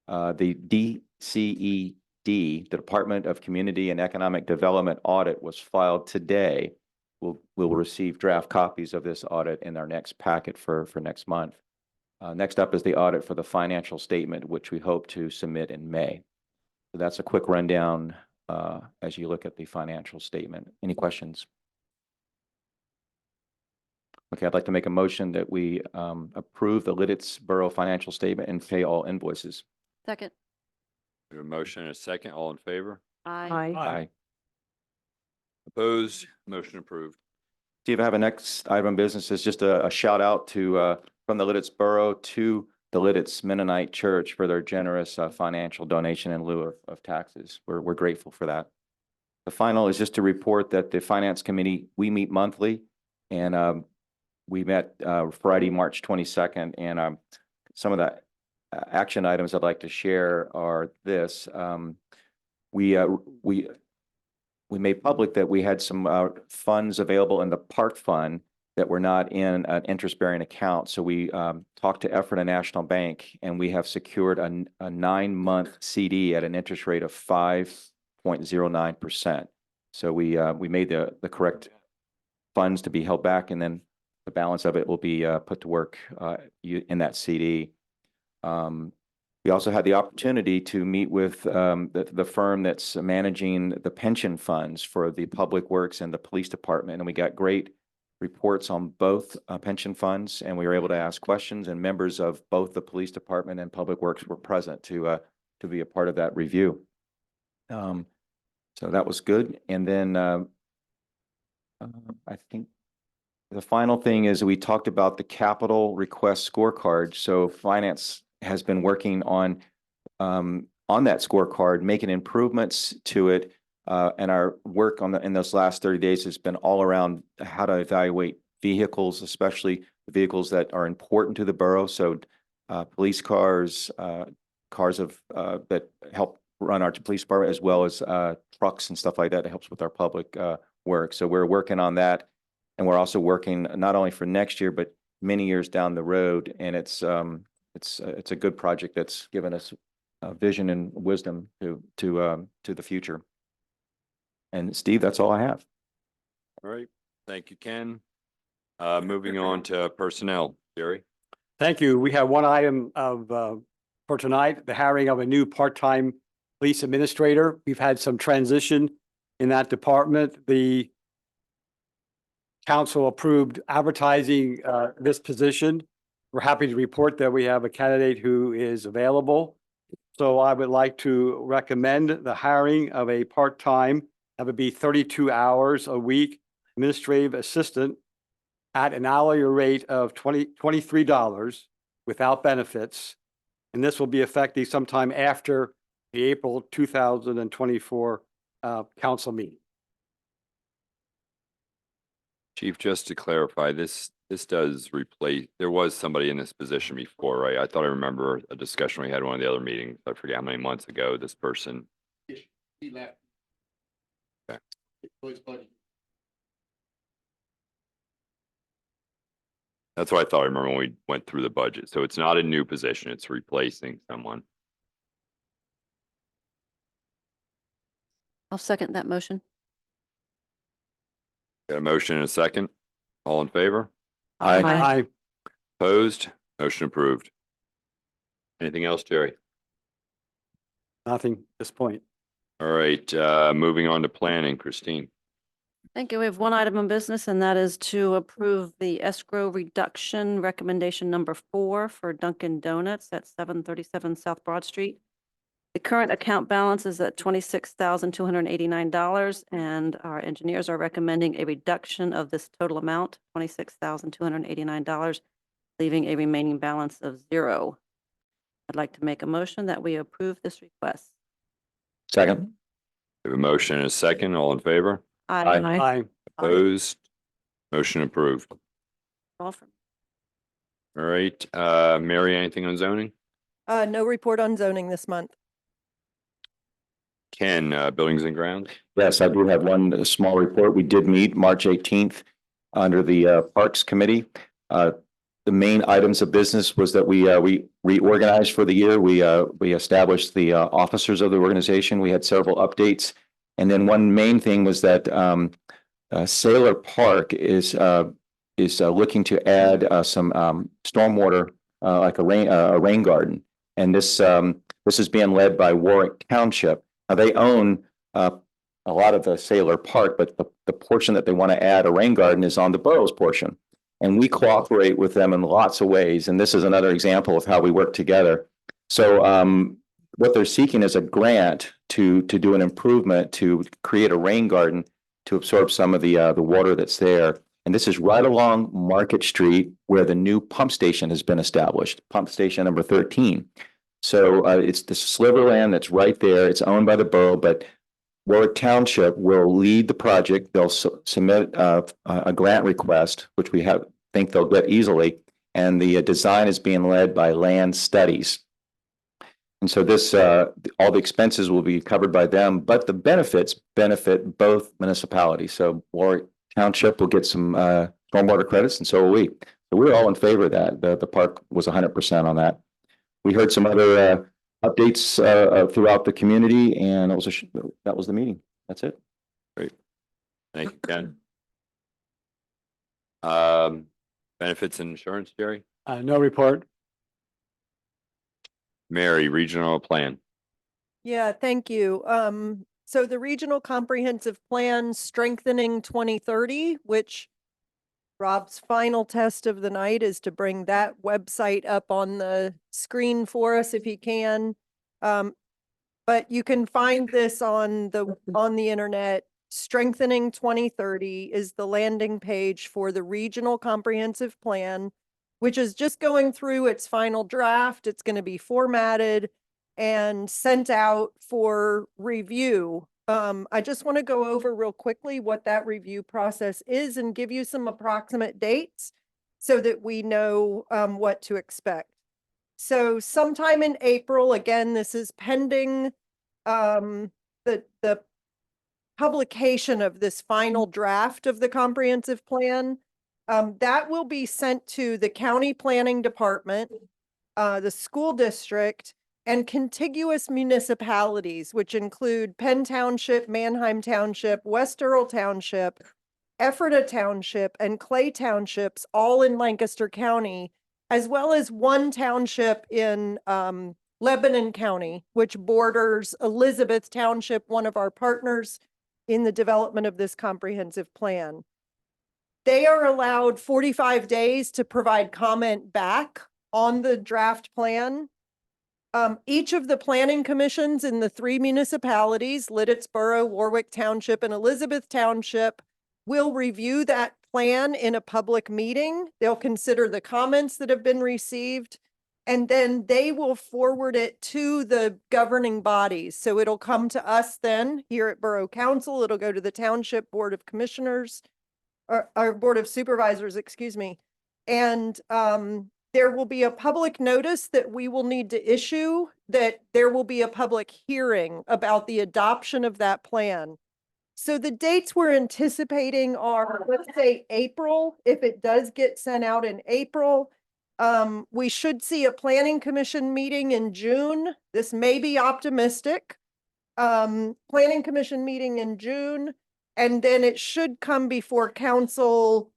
The DCED, the Department of Community and Economic Development audit, was filed today. We'll receive draft copies of this audit in our next packet for next month. Next up is the audit for the financial statement, which we hope to submit in May. So that's a quick rundown as you look at the financial statement. Any questions? Okay, I'd like to make a motion that we approve the Lititz Borough financial statement and pay all invoices. Second. We have a motion and a second. All in favor? Aye. Aye. Opposed? Motion approved. Steve, I have a next item of business. Is just a shout out to from the Lititz Borough to the Lititz Mennonite Church for their generous financial donation in lieu of taxes. We're grateful for that. The final is just to report that the Finance Committee, we meet monthly, and we met Friday, March 22nd, and some of the action items I'd like to share are this. We made public that we had some funds available in the park fund that were not in an interest-bearing account. So we talked to Effort National Bank, and we have secured a 9-month CD at an interest rate of 5.09%. So we made the correct funds to be held back, and then the balance of it will be put to work in that CD. We also had the opportunity to meet with the firm that's managing the pension funds for the Public Works and the Police Department, and we got great reports on both pension funds, and we were able to ask questions, and members of both the Police Department and Public Works were present to be a part of that review. So that was good. And then I think the final thing is we talked about the capital request scorecard. So Finance has been working on that scorecard, making improvements to it. And our work in those last 30 days has been all around how to evaluate vehicles, especially the vehicles that are important to the borough. So police cars, cars that help run our police department, as well as trucks and stuff like that. It helps with our public work. So we're working on that. And we're also working not only for next year, but many years down the road. And it's a good project that's given us vision and wisdom to the future. And Steve, that's all I have. All right. Thank you, Ken. Moving on to personnel. Jerry? Thank you. We have one item for tonight, the hiring of a new part-time police administrator. We've had some transition in that department. The council approved advertising this position. We're happy to report that we have a candidate who is available. So I would like to recommend the hiring of a part-time, that would be 32 hours a week, administrative assistant at an hourly rate of $23 without benefits. And this will be effective sometime after the April 2024 council meeting. Chief, just to clarify, this does replace, there was somebody in this position before, right? I thought I remember a discussion we had in one of the other meetings. I forget how many months ago this person. He left. Okay. That's what I thought I remember when we went through the budget. So it's not a new position, it's replacing someone. I'll second that motion. Got a motion and a second. All in favor? Aye. Opposed? Motion approved. Anything else, Jerry? Nothing at this point. All right, moving on to planning, Christine. Thank you. We have one item of business, and that is to approve the escrow reduction recommendation number 4 for Dunkin' Donuts at 737 South Broad Street. The current account balance is at $26,289, and our engineers are recommending a reduction of this total amount, $26,289, leaving a remaining balance of 0. I'd like to make a motion that we approve this request. Second. We have a motion and a second. All in favor? Aye. Opposed? Motion approved. All from- All right, Mary, anything on zoning? No report on zoning this month. Ken, buildings and grounds? Yes, I do have one small report. We did meet March 18th under the Parks Committee. The main items of business was that we reorganized for the year. We established the officers of the organization. We had several updates. And then one main thing was that Sailor Park is looking to add some stormwater, like a rain garden. And this is being led by Warwick Township. Now, they own a lot of the Sailor Park, but the portion that they want to add a rain garden is on the borough's portion. And we cooperate with them in lots of ways. And this is another example of how we work together. So what they're seeking is a grant to do an improvement to create a rain garden to absorb some of the water that's there. And this is right along Market Street where the new pump station has been established, pump station number 13. So it's the sliver land that's right there. It's owned by the borough, but Warwick Township will lead the project. They'll submit a grant request, which we think they'll get easily. And the design is being led by Land Studies. And so this, all the expenses will be covered by them, but the benefits benefit both municipalities. So Warwick Township will get some stormwater credits, and so will we. So we're all in favor of that. The park was 100% on that. We heard some other updates throughout the community, and that was the meeting. That's it. Great. Thank you, Ken. Benefits and insurance, Jerry? No report. Mary, regional plan. Yeah, thank you. So the Regional Comprehensive Plan Strengthening 2030, which Rob's final test of the night is to bring that website up on the screen for us if he can. But you can find this on the internet. Strengthening 2030 is the landing page for the Regional Comprehensive Plan, which is just going through its final draft. It's going to be formatted and sent out for review. I just want to go over real quickly what that review process is and give you some approximate dates so that we know what to expect. So sometime in April, again, this is pending the publication of this final draft of the comprehensive plan. That will be sent to the county planning department, the school district, and contiguous municipalities, which include Penn Township, Manheim Township, West Earl Township, Ephrata Township, and Clay Townships, all in Lancaster County, as well as one township in Lebanon County, which borders Elizabeth Township, one of our partners in the development of this comprehensive plan. They are allowed 45 days to provide comment back on the draft plan. Each of the planning commissions in the 3 municipalities, Lititz Borough, Warwick Township, and Elizabeth Township, will review that plan in a public meeting. They'll consider the comments that have been received, and then they will forward it to the governing bodies. So it'll come to us then here at Borough Council. It'll go to the Township Board of Commissioners, or Board of Supervisors, excuse me. And there will be a public notice that we will need to issue, that there will be a public hearing about the adoption of that plan. So the dates we're anticipating are, let's say, April. If it does get sent out in April, we should see a planning commission meeting in June. This may be optimistic. Planning commission meeting in June, and then it should come before council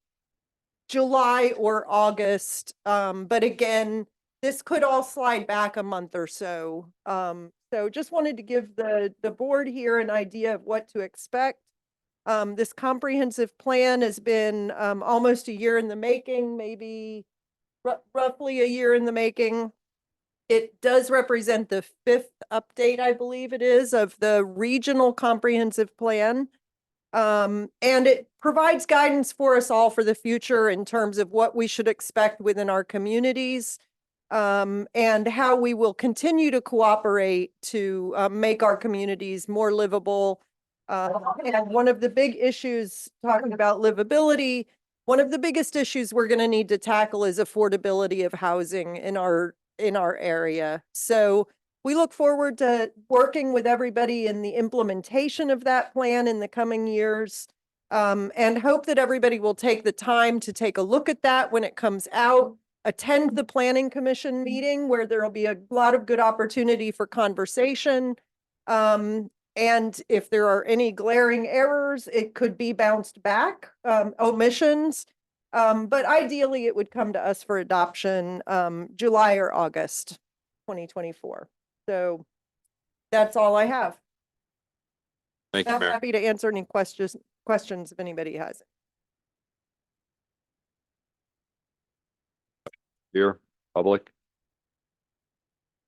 July or August. But again, this could all slide back a month or so. So just wanted to give the board here an idea of what to expect. This comprehensive plan has been almost a year in the making, maybe roughly a year in the making. It does represent the 5th update, I believe it is, of the regional comprehensive plan. And it provides guidance for us all for the future in terms of what we should expect within our communities, and how we will continue to cooperate to make our communities more livable And one of the big issues, talking about livability, one of the biggest issues we're going to need to tackle is affordability of housing in our area. So we look forward to working with everybody in the implementation of that plan in the coming years. And hope that everybody will take the time to take a look at that when it comes out, attend the planning commission meeting where there'll be a lot of good opportunity for conversation. And if there are any glaring errors, it could be bounced back, omissions. But ideally, it would come to us for adoption, July or August 2024. So that's all I have. Thank you, I'm Mary. happy to answer any questions if anybody has. Here, public.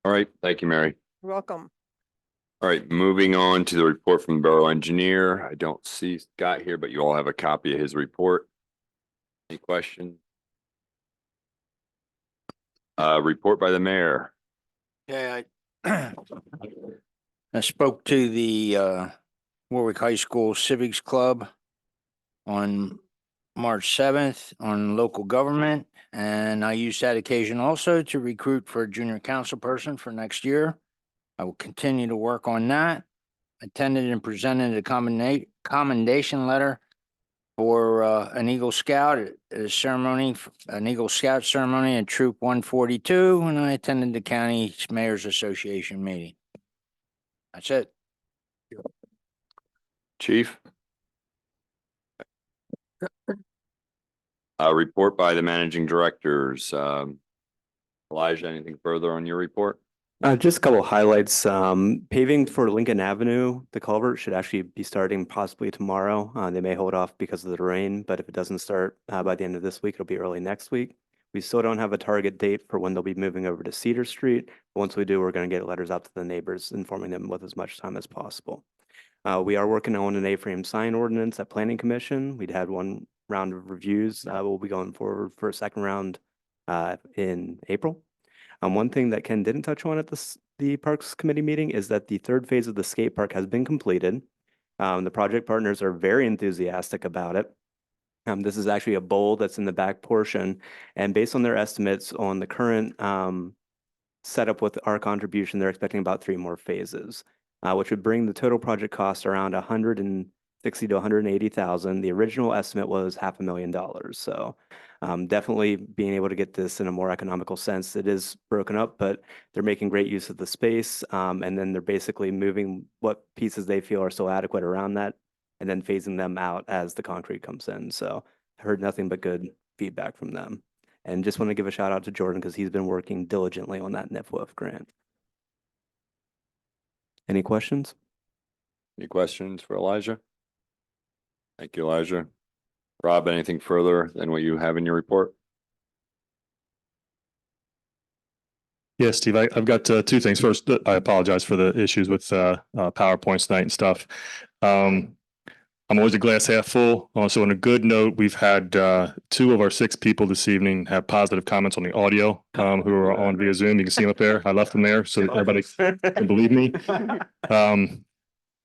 All right, thank you, Mary. You're welcome. All right, moving on to the report from the borough engineer. I don't see Scott here, but you all have a copy of his report. Any questions? Report by the mayor. Yeah, I spoke to the Warwick High School Civics Club on March 7th on local government, and I used that occasion also to recruit for a junior council person for next year. I will continue to work on that. Attended and presented a commendation letter for an Eagle Scout at a ceremony, an Eagle Scout ceremony in Troop 142, and I attended the County Mayor's Association meeting. That's it. Chief? Report by the managing directors. Elijah, anything further on your report? Just a couple of highlights. Paving for Lincoln Avenue, the culvert should actually be starting possibly tomorrow. They may hold off because of the rain, but if it doesn't start by the end of this week, it'll be early next week. We still don't have a target date for when they'll be moving over to Cedar Street. But once we do, we're going to get letters out to the neighbors, informing them with as much time as possible. We are working on an A-frame sign ordinance at Planning Commission. We'd had one round of reviews. We'll be going forward for a second round in April. One thing that Ken didn't touch on at the Parks Committee meeting is that the third phase of the skate park has been completed. The project partners are very enthusiastic about it. This is actually a bowl that's in the back portion, and based on their estimates on the current setup with our contribution, they're expecting about 3 more phases, which would bring the total project cost around $160,000 to $180,000. The original estimate was $500,000. So definitely being able to get this in a more economical sense. It is broken up, but they're making great use of the space. And then they're basically moving what pieces they feel are still adequate around that and then phasing them out as the concrete comes in. So I heard nothing but good feedback from them. And just want to give a shout out to Jordan because he's been working diligently on that NIFWF grant. Any questions? Any questions for Elijah? Thank you, Elijah. Rob, anything further than what you have in your report? Yes, Steve, I've got 2 things. First, I apologize for the issues with PowerPoints tonight and stuff. I'm always a glass half full. Also, on a good note, we've had 2 of our 6 people this evening have positive comments on the audio who are on via Zoom. You can see them up there. I left them there so that everybody can believe me.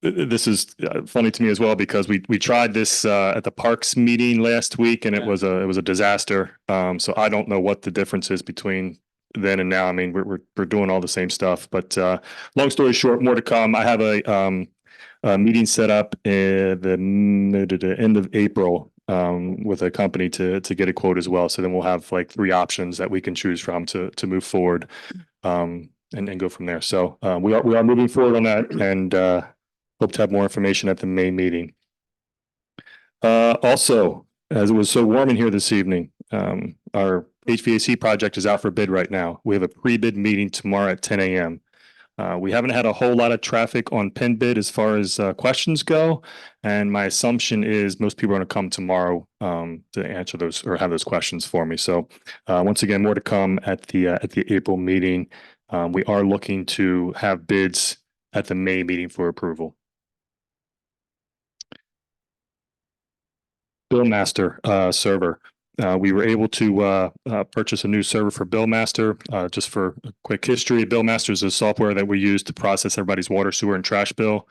This is funny to me as well because we tried this at the Parks meeting last week and it was a disaster. So I don't know what the difference is between then and now. I mean, we're doing all the same stuff, but long story short, more to come. I have a meeting set up at the end of April with a company to get a quote as well. So then we'll have like 3 options that we can choose from to move forward and go from there. So we are moving forward on that and hope to have more information at the May meeting. Also, as it was so warm in here this evening, our HVAC project is out for bid right now. We have a pre-bid meeting tomorrow at 10 a.m. We haven't had a whole lot of traffic on pen bid as far as questions go. And my assumption is most people are going to come tomorrow to answer those or have those questions for me. So once again, more to come at the April meeting. We are looking to have bids at the May meeting for approval. Billmaster server. We were able to purchase a new server for Billmaster. Just for a quick history, Billmaster is a software that we use to process everybody's water, sewer, and trash bill.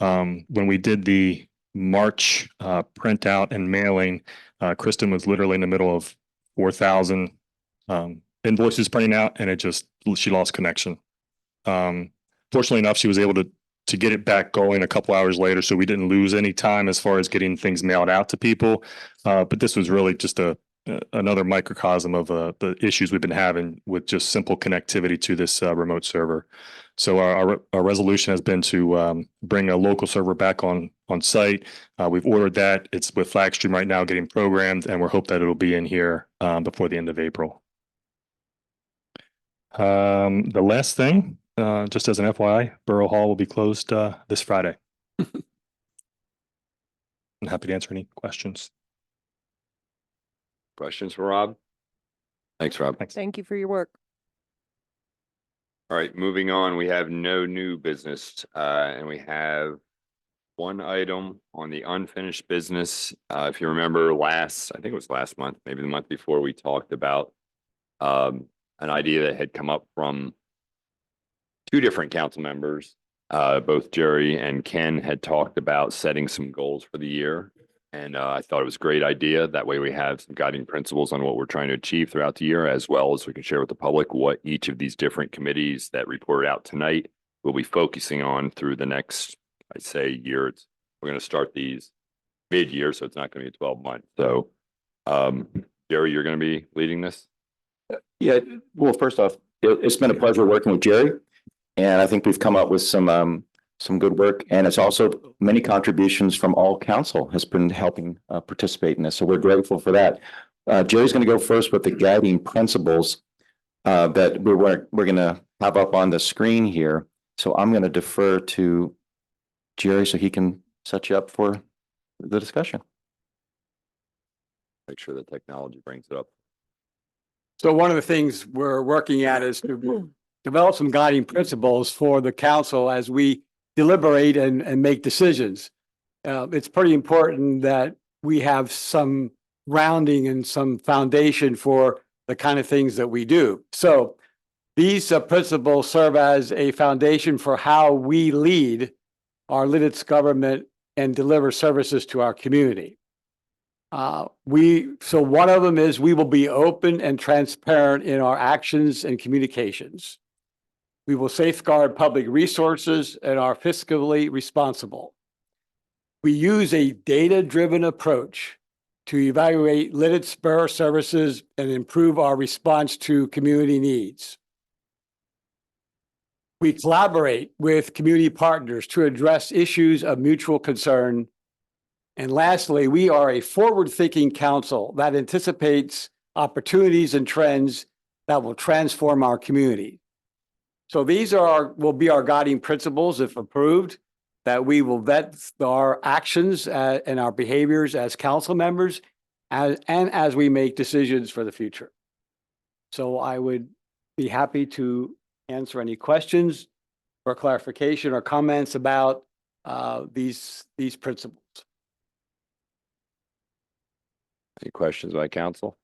When we did the March printout and mailing, Kristen was literally in the middle of 4,000 invoices printing out, and she lost connection. Fortunately enough, she was able to get it back going a couple hours later, so we didn't lose any time as far as getting things mailed out to people. But this was really just another microcosm of the issues we've been having with just simple connectivity to this remote server. So our resolution has been to bring a local server back on site. We've ordered that. It's with Flagstream right now getting programmed, and we're hope that it'll be in here before the end of April. The last thing, just as an FYI, Borough Hall will be closed this Friday. I'm happy to answer any questions. Questions for Rob? Thanks, Rob. Thanks. Thank you for your work. All right, moving on, we have no new business, and we have one item on the unfinished business. If you remember I think it was last month, maybe the month before, we talked about an idea that had come up from two different council members. Both Jerry and Ken had talked about setting some goals for the year. And I thought it was a great idea. That way we have some guiding principles on what we're trying to achieve throughout the year, as well as we can share with the public what each of these different committees that reported out tonight will be focusing on through the next, I'd say, year. We're going to start these mid-year, so it's not going to be a 12-month. So, Jerry, you're going to be leading this? Yeah, well, first off, it's been a pleasure working with Jerry. And I think we've come up with some good work, and it's also many contributions from all council has been helping participate in this. So we're grateful for that. Jerry's going to go first with the guiding principles that we're going to have up on the screen here. So I'm going to defer to Jerry so he can set you up for the discussion. Make sure the technology brings it up. So one of the things we're working at is to develop some guiding principles for the council as we deliberate and make decisions. It's pretty important that we have some grounding and some foundation for the kind of things that we do. So these principles serve as a foundation for how we lead our Lititz government and deliver services to our community. So one of them is we will be open and transparent in our actions and communications. We will safeguard public resources and are fiscally responsible. We use a data-driven approach to evaluate Lititz Borough services and improve our response to community needs. We collaborate with community partners to address issues of mutual concern. And lastly, we are a forward-thinking council that anticipates opportunities and trends that will transform our community. So these will be our guiding principles, if approved, that we will vet our actions and our behaviors as council members and as we make decisions for the future. So I would be happy to answer any questions or clarification or comments about these principles. Any questions by council?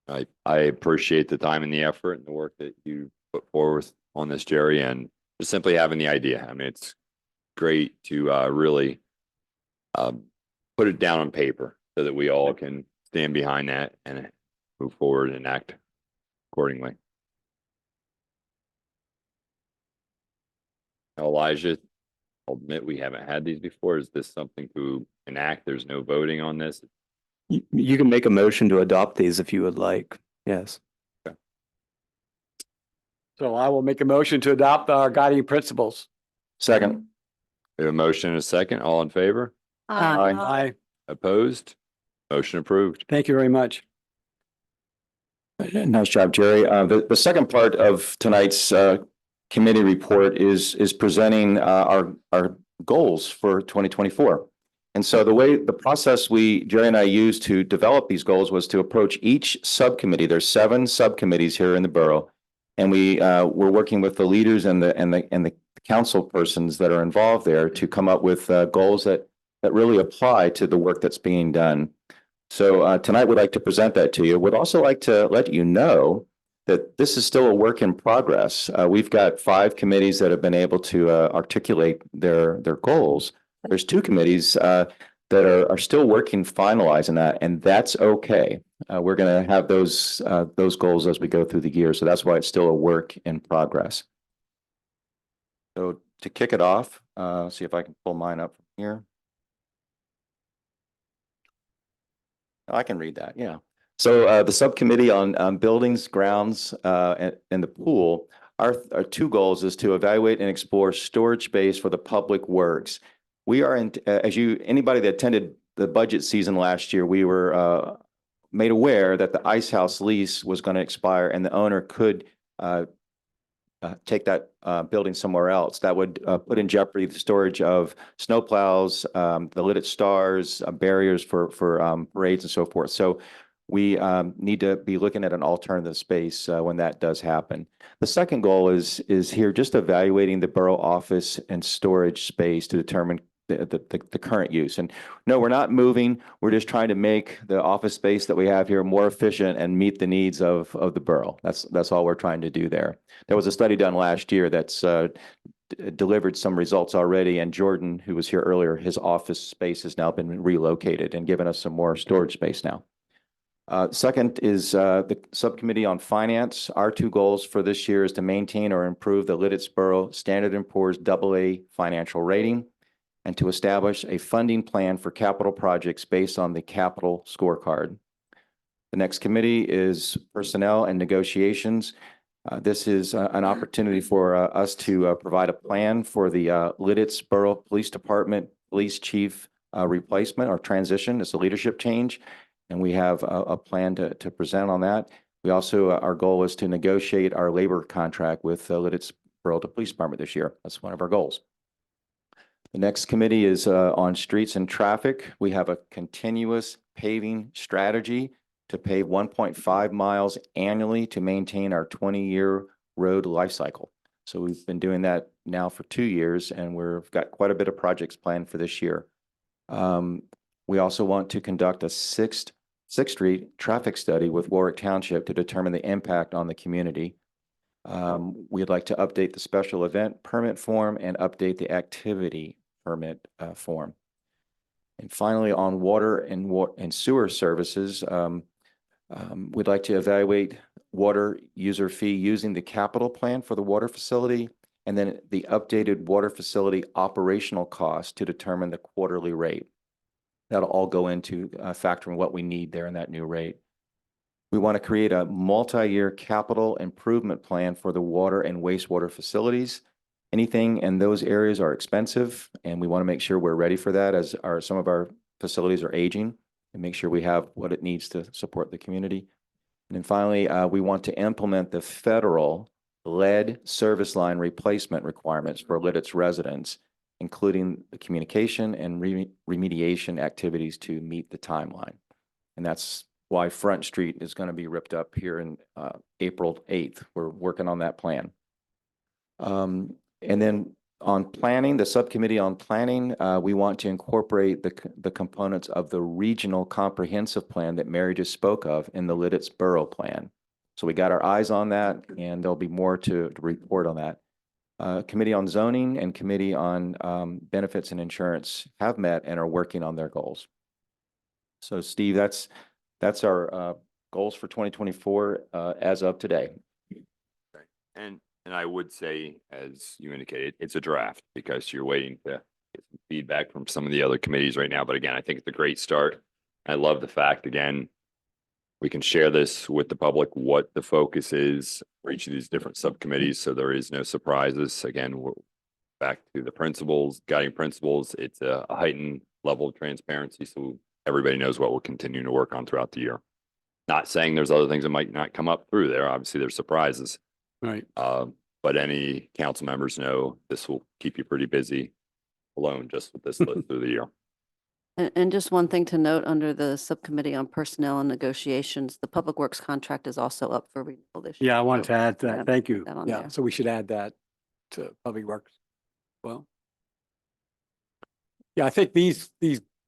I appreciate the time and the effort and the work that you put forward on this, Jerry, and just simply having the idea. I mean, it's great to really put it down on paper so that we all can stand behind that and move forward and act accordingly. Now, Elijah, I'll admit we haven't had these before. Is this something to enact? There's no voting on this. You can make a motion to adopt these if you would like. Yes. So I will make a motion to adopt our guiding principles. Second. We have a motion and a second. All in favor? Aye. Opposed? Motion approved. Thank you very much. Nice job, Jerry. The second part of tonight's committee report is presenting our goals for 2024. And so the process Jerry and I used to develop these goals was to approach each subcommittee. There's 7 subcommittees here in the borough, and we're working with the leaders and the council persons that are involved there to come up with goals that really apply to the work that's being done. So tonight we'd like to present that to you. We'd also like to let you know that this is still a work in progress. We've got 5 committees that have been able to articulate their goals. There's 2 committees that are still working, finalizing that, and that's okay. We're going to have those goals as we go through the year, so that's why it's still a work in progress. So to kick it off, see if I can pull mine up from here. I can read that, yeah. So the subcommittee on buildings, grounds, and the pool, our 2 goals is to evaluate and explore storage space for the public works. We are in, anybody that attended the budget season last year, we were made aware that the Ice House lease was going to expire and the owner could take that building somewhere else. That would put in jeopardy the storage of snowplows, the Lititz stars, barriers for parades and so forth. So we need to be looking at an alternative space when that does happen. The second goal is here just evaluating the borough office and storage space to determine the current use. And no, we're not moving. We're just trying to make the office space that we have here more efficient and meet the needs of the borough. That's all we're trying to do there. There was a study done last year that's delivered some results already. And Jordan, who was here earlier, his office space has now been relocated and given us some more storage space now. Second is the subcommittee on finance. Our 2 goals for this year is to maintain or improve the Lititz Borough Standard & Poor's AA financial rating, and to establish a funding plan for capital projects based on the capital scorecard. The next committee is personnel and negotiations. This is an opportunity for us to provide a plan for the Lititz Borough Police Department Police Chief replacement or transition. It's a leadership change, and we have a plan to present on that. We also, our goal is to negotiate our labor contract with Lititz Borough Police Department this year. That's one of our goals. The next committee is on streets and traffic. We have a continuous paving strategy to pave 1.5 miles annually to maintain our 20-year road life cycle. So we've been doing that now for 2 years, and we've got quite a bit of projects planned for this year. We also want to conduct a 6th Street traffic study with Warwick Township to determine the impact on the community. We'd like to update the special event permit form and update the activity permit form. And finally, on water and sewer services, we'd like to evaluate water user fee using the capital plan for the water facility, and then the updated water facility operational cost to determine the quarterly rate. That'll all go into factoring what we need there in that new rate. We want to create a multi-year capital improvement plan for the water and wastewater facilities. Anything in those areas are expensive, and we want to make sure we're ready for that as some of our facilities are aging, and make sure we have what it needs to support the community. And then finally, we want to implement the federal lead service line replacement requirements for Lititz residents, including the communication and remediation activities to meet the timeline. And that's why Front Street is going to be ripped up here in April 8th. We're working on that plan. And then on planning, the subcommittee on planning, we want to incorporate the components of the regional comprehensive plan that Mary just spoke of in the Lititz Borough plan. So we got our eyes on that, and there'll be more to report on that. Committee on zoning and committee on benefits and insurance have met and are working on their goals. So Steve, that's our goals for 2024 as of today. And I would say, as you indicated, it's a draft because you're waiting to get some feedback from some of the other committees right now. But again, I think it's a great start. I love the fact, again, we can share this with the public, what the focus is for each of these different subcommittees. So there is no surprises. Again, we're back to the principles, guiding principles. It's a heightened level of transparency. So everybody knows what we're continuing to work on throughout the year. Not saying there's other things that might not come up through there. Obviously, there's surprises. Right. But any council members know this will keep you pretty busy alone just with this list through the year. And just one thing to note under the subcommittee on personnel and negotiations, the public works contract is also up for renewal this year. Yeah, I wanted to add yeah, that. Thank you. that on Yeah, there. so we should add that to Public Works. Well, yeah, I think these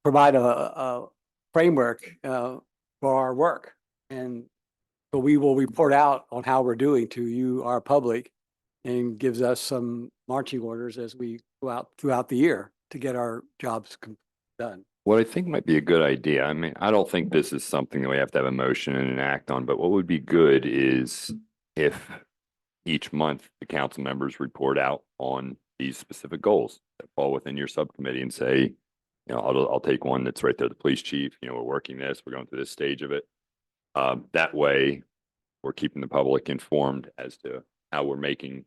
provide a framework for our work, and but we will report out on how we're doing to you, our public, and gives us some marching orders as we go out throughout the year to get our jobs done. What I think might be a good idea, I mean, I don't think this is something that we have to have a motion and an act on, but what would be good is if each month the council members report out on these specific goals that fall within your subcommittee and say, you know, I'll take one that's right there, the police chief, you know, we're working this, we're going through this stage of it. That way we're keeping the public informed as to how we're making,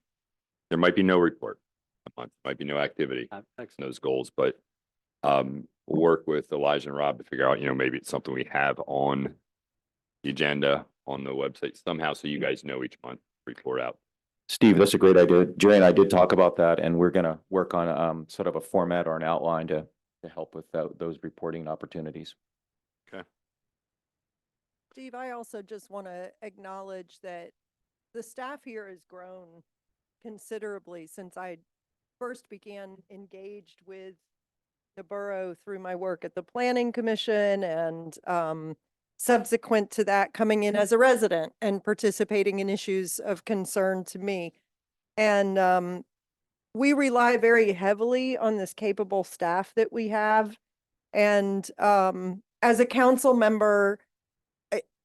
there might be no report a month, might be no activity in those goals, but work with Elijah and Rob to figure out, you know, maybe it's something we have on the agenda on the website somehow, so you guys know each month, report out. Steve, that's a great idea. Jerry and I did talk about that, and we're gonna work on sort of a format or an outline to help with those reporting opportunities. Steve, I also just want to acknowledge that the staff here has grown considerably since I first began engaged with the borough through my work at the Planning Commission and subsequent to that coming in as a resident and participating in issues of concern to me. And we rely very heavily on this capable staff that we have. And as a council member,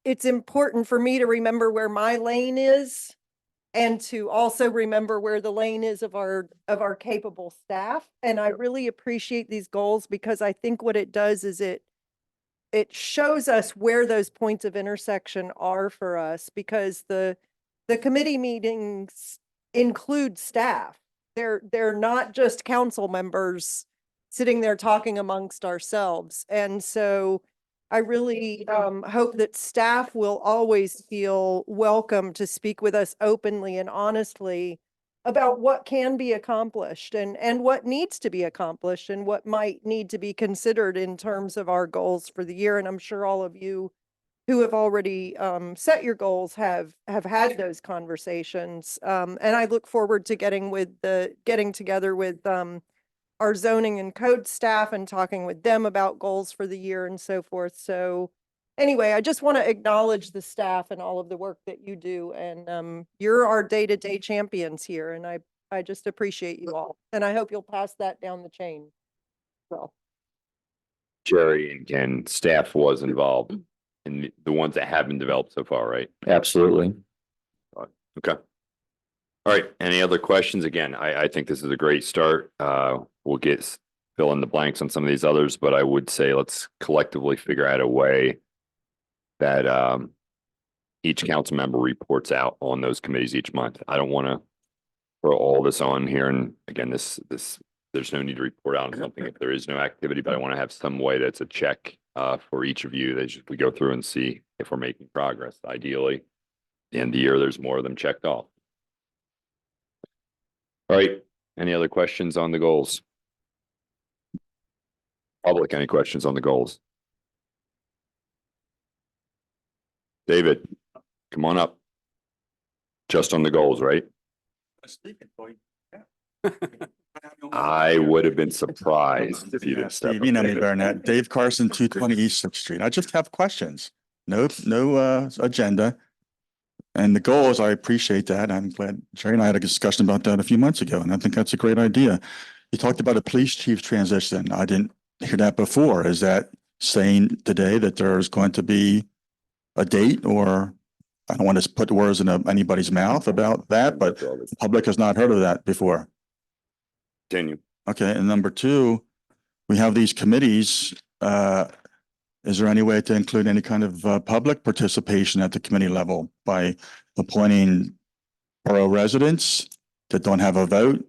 it's important for me to remember where my lane is and to also remember where the lane is of our capable staff. And I really appreciate these goals because I think what it does is it shows us where those points of intersection are for us, because the committee meetings include staff. They're not just council members sitting there talking amongst ourselves. And so I really hope that staff will always feel welcome to speak with us openly and honestly about what can be accomplished and what needs to be accomplished and what might need to be considered in terms of our goals for the year. And I'm sure all of you who have already set your goals have had those conversations. And I look forward to getting together with our zoning and code staff and talking with them about goals for the year and so forth. So anyway, I just want to acknowledge the staff and all of the work that you do. And you're our day-to-day champions here. And I just appreciate you all. And I hope you'll pass that down the chain. Well, Jerry and Ken, staff was involved in the ones that have been developed so far, right? Absolutely. Okay. All right. Any other questions? Again, I think this is a great start. We'll fill in the blanks on some of these others, but I would say let's collectively figure out a way that each council member reports out on those committees each month. I don't want to throw all this on here. And again, there's no need to report out on something if there is no activity, but I want to have some way that's a check for each of you that we go through and see if we're making progress. Ideally, at the end of the year, there's more of them checked off. All right. Any other questions on the goals? Public, any questions on the goals? David, come on up. Just on the goals, right? I would have been surprised if you didn't step Steve, up. you know me, David. Burnett. Dave Carson, 220 East Sixth Street. I just have questions. No agenda. And the goals, I appreciate that. I'm glad Jerry and I had a discussion about that a few months ago, and I think that's a great idea. You talked about a police chief transition. I didn't hear that before. Is that saying today that there's going to be a date, or I don't want to put words in anybody's mouth about that, but the public has not heard of that before. Continue. Okay, and number two, we have these committees. Is there any way to include any kind of public participation at the committee level by appointing borough residents that don't have a vote?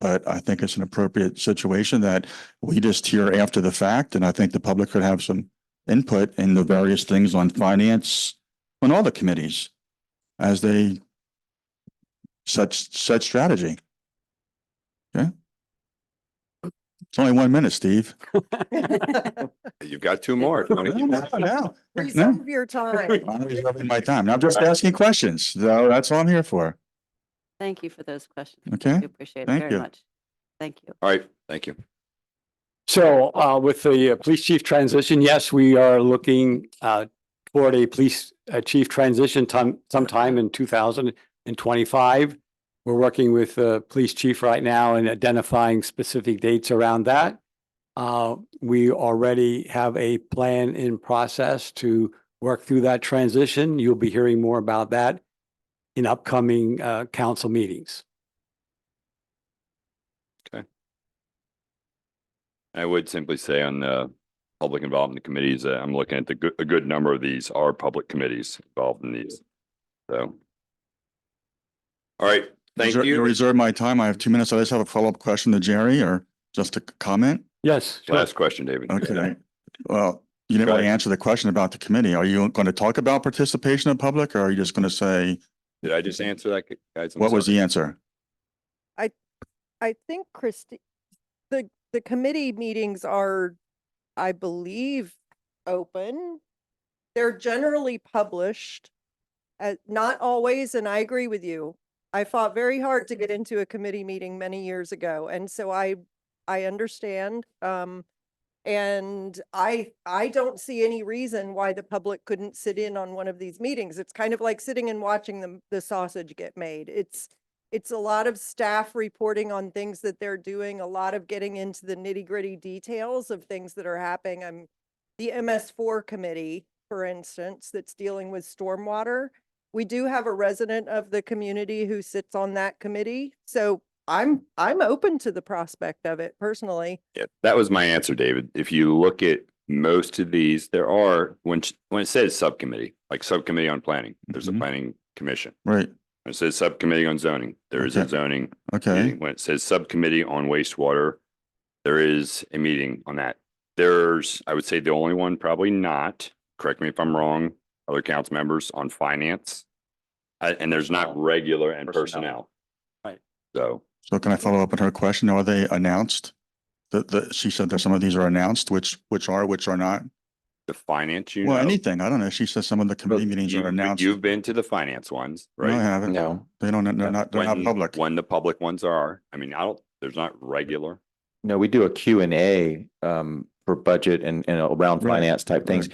But I think it's an appropriate situation that we just hear after the fact, and I think the public could have some input in the various things on finance, on all the committees as they set strategy. Okay. It's only 1 minute, Steve. You've got two more. if you want to keep- No. reserve your time. I'm reserving my time. I'm just asking questions. So that's all I'm here for. Thank you for those questions. Okay. We appreciate it Thank very you. much. Thank you. All right. Thank you. So with the police chief transition, yes, we are looking support a police chief transition sometime in 2025. We're working with the police chief right now and identifying specific dates around that. We already have a plan in process to work through that transition. You'll be hearing more about that in upcoming council meetings. I would simply say on the public involvement committees, I'm looking at a good number of these are public committees involved in these. So, all right, thank you. Reserve my time. I have 2 minutes. I just have a follow-up question to Jerry or just a comment. Yes. Sure. Last question, David. Okay. Well, you didn't really answer the question about the committee. Are you going to talk about participation of public or are you just going to say? Did I just answer that, guys? What was the answer? I think Christie, the committee meetings are, I believe, open. They're generally published, not always, and I agree with you. I fought very hard to get into a committee meeting many years ago, and so I understand. And I don't see any reason why the public couldn't sit in on one of these meetings. It's kind of like sitting and watching the sausage get made. It's a lot of staff reporting on things that they're doing, a lot of getting into the nitty-gritty details of things that are happening. The MS4 committee, for instance, that's dealing with stormwater. We do have a resident of the community who sits on that committee. So I'm open to the prospect of it personally. Yeah, that was my answer, David. If you look at most of these, there are, when it says subcommittee, like subcommittee on planning, there's a planning commission. Right. When it says subcommittee on zoning, there is a zoning. Okay. Meeting. When it says subcommittee on wastewater, there is a meeting on that. There's, I would say the only one, probably not, correct me if I'm wrong, other council members on finance. And there's not regular and personnel. Right. So can I follow up on her question? Are they announced? She said that some of these are announced, which are not. The finance Well, anything. I don't know. She says some of the committee meetings are announced. You've been to the finance ones, right? No, I haven't. No. They don't, they're not public. When the public ones are, I mean, there's not regular. No, we do a Q&A for budget and around Right. finance type things.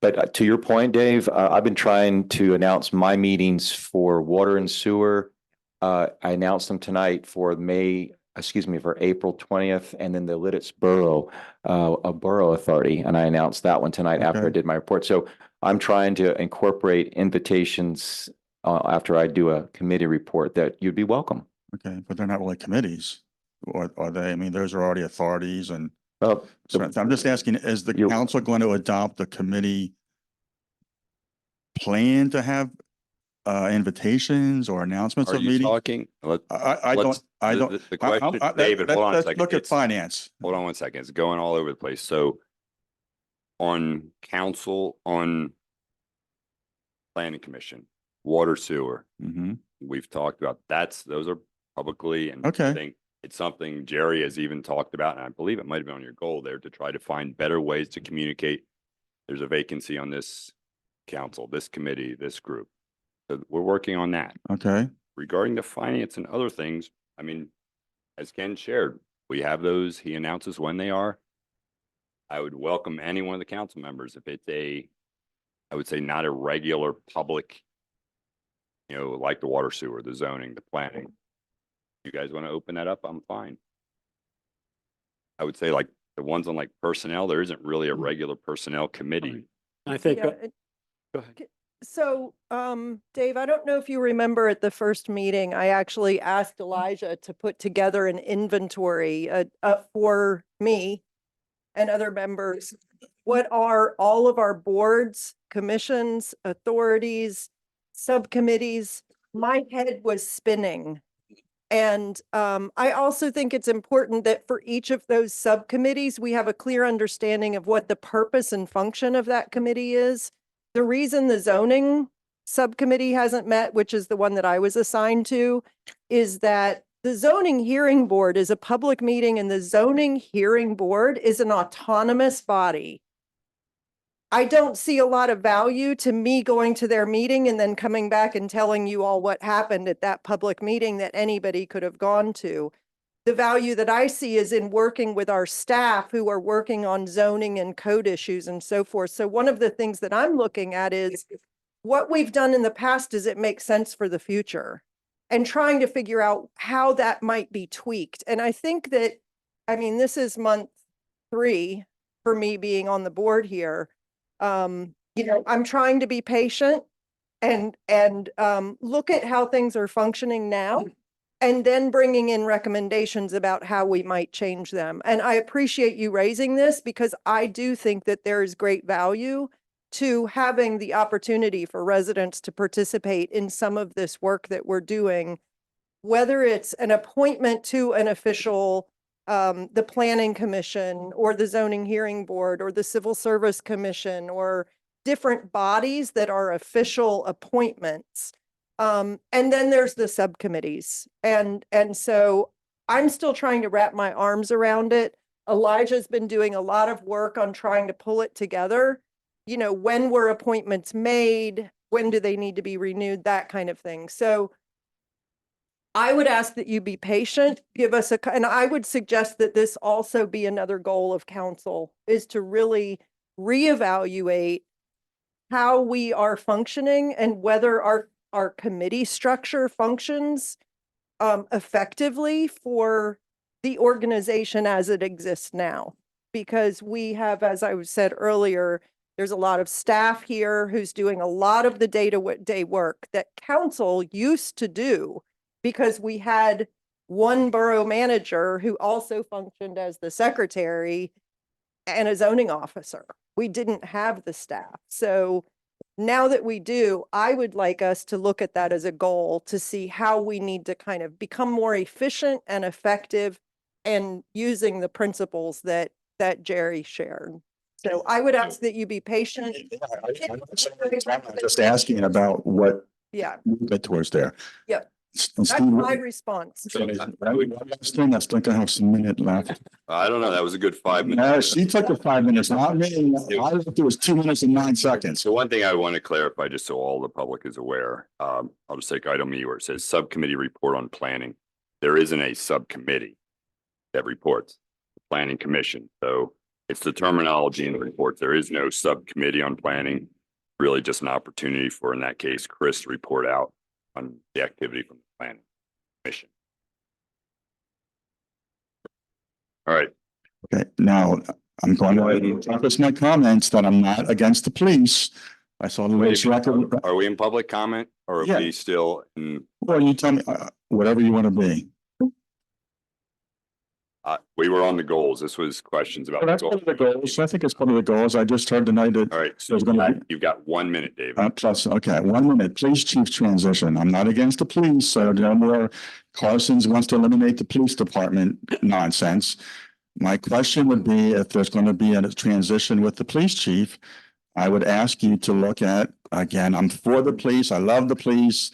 But to your point, Dave, I've been trying to announce my meetings for water and sewer. I announced them tonight for for April 20th, and then the Lititz Borough, a borough authority. And I announced that one tonight after I did my report. So I'm trying to incorporate invitations after I do a committee report that you'd be welcome. Okay, but they're not really committees. Or are they? I mean, those are already authorities and. Well, So I'm just asking, is the council going to adopt the committee plan to have invitations or announcements Are of you meetings? talking? I don't. The question, David, hold on a Let's second. look at It's- finance. Hold on one second. It's going all over the place. So on council, on planning commission, water sewer, Mhm. we've talked about, those are publicly, and Okay. I think it's something Jerry has even talked about, and I believe it might have been on your goal there to try to find better ways to communicate. There's a vacancy on this council, this committee, this group. So we're working on that. Okay. Regarding the finance and other things, I mean, as Ken shared, we have those, he announces when they are. I would welcome any one of the council members if it's I would say not a regular public, like the water sewer, the zoning, the planning. You guys want to open that up? I'm fine. I would say like the ones on like personnel, there isn't really a regular personnel committee. I think, Yeah, go ahead. So, Dave, I don't know if you remember at the first meeting, I actually asked Elijah to put together an inventory for me and other members. What are all of our boards, commissions, authorities, subcommittees? My head was spinning. And I also think it's important that for each of those subcommittees, we have a clear understanding of what the purpose and function of that committee is. The reason the zoning subcommittee hasn't met, which is the one that I was assigned to, is that the zoning hearing board is a public meeting and the zoning hearing board is an autonomous body. I don't see a lot of value to me going to their meeting and then coming back and telling you all what happened at that public meeting that anybody could have gone to. the value that I see is in working with our staff who are working on zoning and code issues and so forth. So one of the things that I'm looking at is what we've done in the past, does it make sense for the future? And trying to figure out how that might be tweaked. And I think that, I mean, this is month 3 for me being on the board here. You know, I'm trying to be patient and look at how things are functioning now, and then bringing in recommendations about how we might change them. And I appreciate you raising this because I do think that there is great value to having the opportunity for residents to participate in some of this work that we're doing, whether it's an appointment to an official, the Planning Commission or the Zoning Hearing Board or the Civil Service Commission or different bodies that are official appointments. And then there's the subcommittees. And so I'm still trying to wrap my arms around it. Elijah's been doing a lot of work on trying to pull it together. You know, when were appointments made? When do they need to be renewed? That kind of thing. So I would ask that you be patient, give us and I would suggest that this also be another goal of council, is to really reevaluate how we are functioning and whether our committee structure functions effectively for the organization as it exists now. Because we have, as I said earlier, there's a lot of staff here who's doing a lot of the day work that council used to do, because we had one borough manager who also functioned as the secretary and a zoning officer. We didn't have the staff. So now that we do, I would like us to look at that as a goal to see how we need to kind of become more efficient and effective and using the principles that Jerry shared. So I would ask that you be patient. I'm just asking about what Yeah, movement towards there. yep. And That's Steve, my response. last thing, I think I have some minute left. I don't know. That was a good 5 minutes. She took the 5 minutes, not me. I thought it was 2 minutes and 9 seconds. So one thing I want to clarify, just so all the public is aware, I'll just take item E where it says subcommittee report on planning. There isn't a subcommittee that reports, the Planning Commission. So it's the terminology in the report. There is no subcommittee on planning. Really just an opportunity for, in that case, Chris to report out on the activity from the Planning Commission. All right. Okay, now I'm going to preface my comments that I'm not against the police. I saw the latest record. Are we in public comment or Yeah. are we still in? Well, you tell me, whatever you want to be. We were on the goals. This was questions about. Well, that's part of the goals. I think it's part of the goals. I just heard tonight that. All right, so there's gonna be- you've got 1 minute, David. Plus, okay, 1 minute, police chief transition. I'm not against the police, so no more Carson's wants to eliminate the police department nonsense. My question would be, if there's going to be a transition with the police chief, I would ask you to look at, again, I'm for the police, I love the police,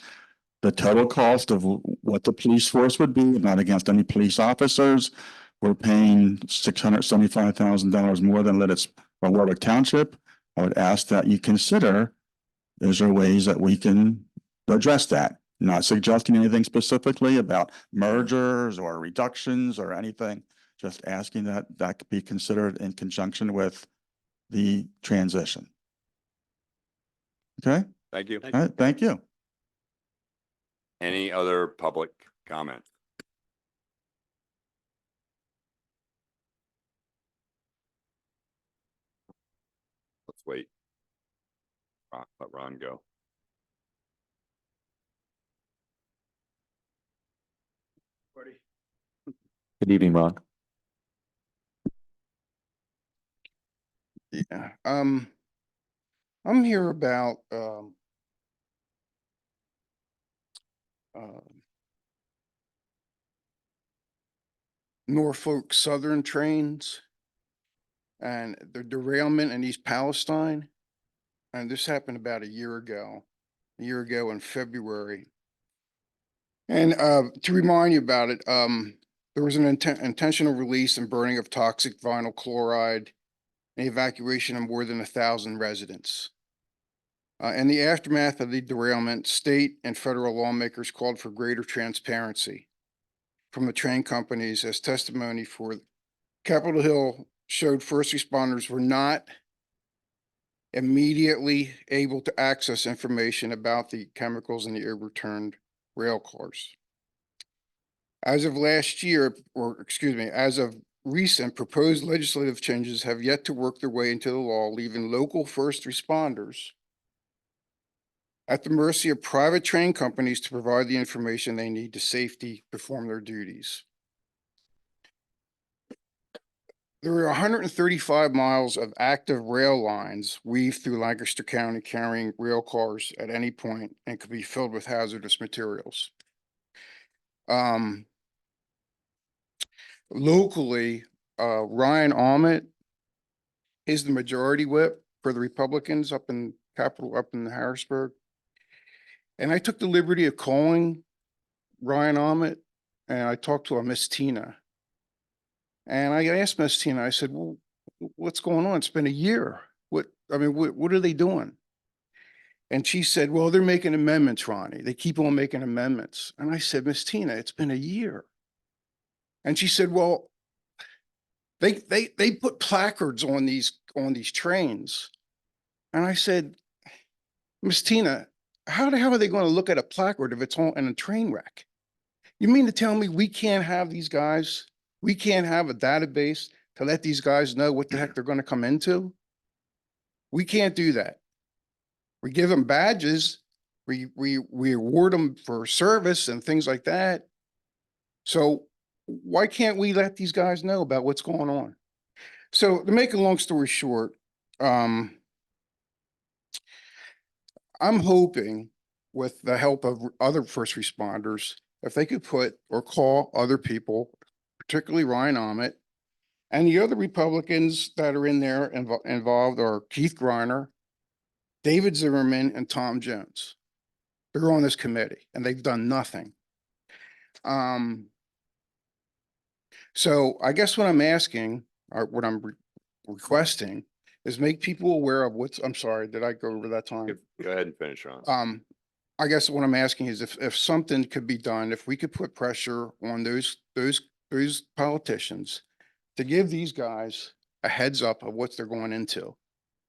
the total cost of what the police force would be. I'm not against any police officers. We're paying $675,000 more than Lititz or Warwick Township. I would ask that you consider, is there ways that we can address that? Not suggesting anything specifically about mergers or reductions or anything, just asking that that could be considered in conjunction with the transition. Okay, Thank you. all right, thank you. Any other public comment? Let's wait. Let Ron go. Good evening, Ron. Yeah, I'm here about, Norfolk Southern trains and the derailment in East Palestine. And this happened about a year ago in February. And, to remind you about it, there was an intentional release and burning of toxic vinyl chloride and evacuation of more than 1,000 residents. In the aftermath of the derailment, state and federal lawmakers called for greater transparency. from the train companies as testimony for Capitol Hill showed first responders were not immediately able to access information about the chemicals in the overturned rail cars. As of last year, or excuse me, as of recent proposed legislative changes have yet to work their way into the law, leaving local first responders at the mercy of private train companies to provide the information they need to safely perform their duties. There are 135 miles of active rail lines weaved through Lancaster County carrying rail cars at any point and could be filled with hazardous materials. Locally, Ryan Ahmet is the majority whip for the Republicans up in Harrisburg. And I took the liberty of calling Ryan Ahmet and I talked to a Miss Tina. And I asked Miss Tina, I said, well, what's going on? It's been a year. What are they doing? And she said, well, they're making amendments, Ronnie. They keep on making amendments. And I said, Miss Tina, it's been a year. And she said, well, they put placards on these trains. And I said, Miss Tina, how the hell are they going to look at a placard if it's on in a train wreck? You mean to tell me we can't have these guys? We can't have a database to let these guys know what the heck they're going to come into? We can't do that. We give them badges. We award them for service and things like that. So why can't we let these guys know about what's going on? So to make a long story short, I'm hoping with the help of other first responders, if they could put or call other people, particularly Ryan Ahmet, and the other Republicans that are in there involved are Keith Griner, David Zimmerman, and Tom Jones. They're on this committee and they've done nothing. So I guess what I'm asking, or what I'm requesting, is make people aware of what's, I'm sorry, did I go over that time? Go ahead and finish, Ron. I guess what I'm asking is if something could be done, if we could put pressure on those politicians to give these guys a heads up of what they're going into.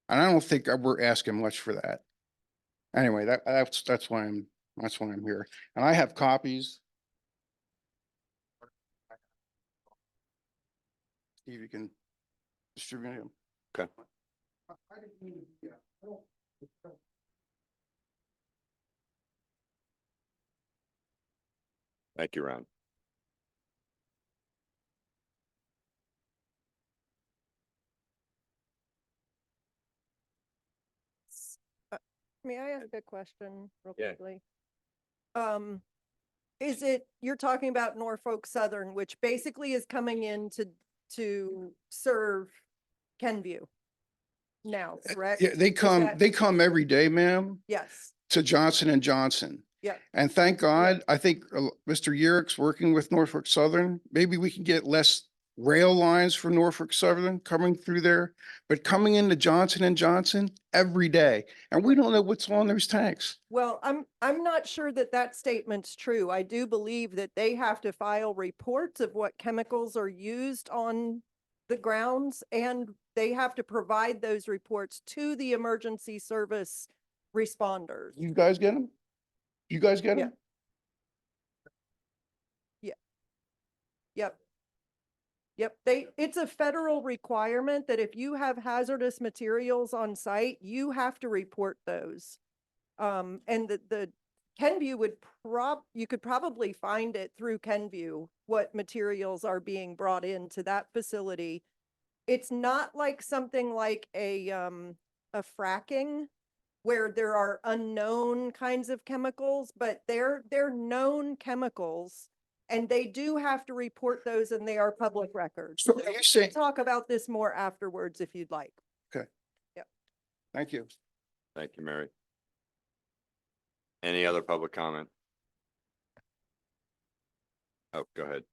And I don't think we're asking much for that. Anyway, that's why I'm here. And I have copies. Steve, you can distribute them. Okay. Thank you, Ron. May I ask a question real Yeah. quickly? Is it, you're talking about Norfolk Southern, which basically is coming in to serve Kenview now, correct? Yeah, they come every day, ma'am, Yes, to Johnson and Johnson. yeah. And thank God, I think Mr. Yurick's working with Norfolk Southern. Maybe we can get less rail lines for Norfolk Southern coming through there, but coming into Johnson and Johnson every day. And we don't know what's on those tanks. Well, I'm not sure that statement's true. I do believe that they have to file reports of what chemicals are used on the grounds, and they have to provide those reports to the emergency service responders. You guys get them? You guys get them? Yeah. Yep. Yep, it's a federal requirement that if you have hazardous materials on site, you have to report those. And the Kenview you could probably find it through Kenview, what materials are being brought into that facility. It's not like something like a fracking where there are unknown kinds of chemicals, but they're known chemicals. And they do have to report those, and they are public records. So are you saying? Talk about this more afterwards if you'd like. Okay. Yep. Thank you. Thank you, Mary. Any other public comment? Oh, go ahead.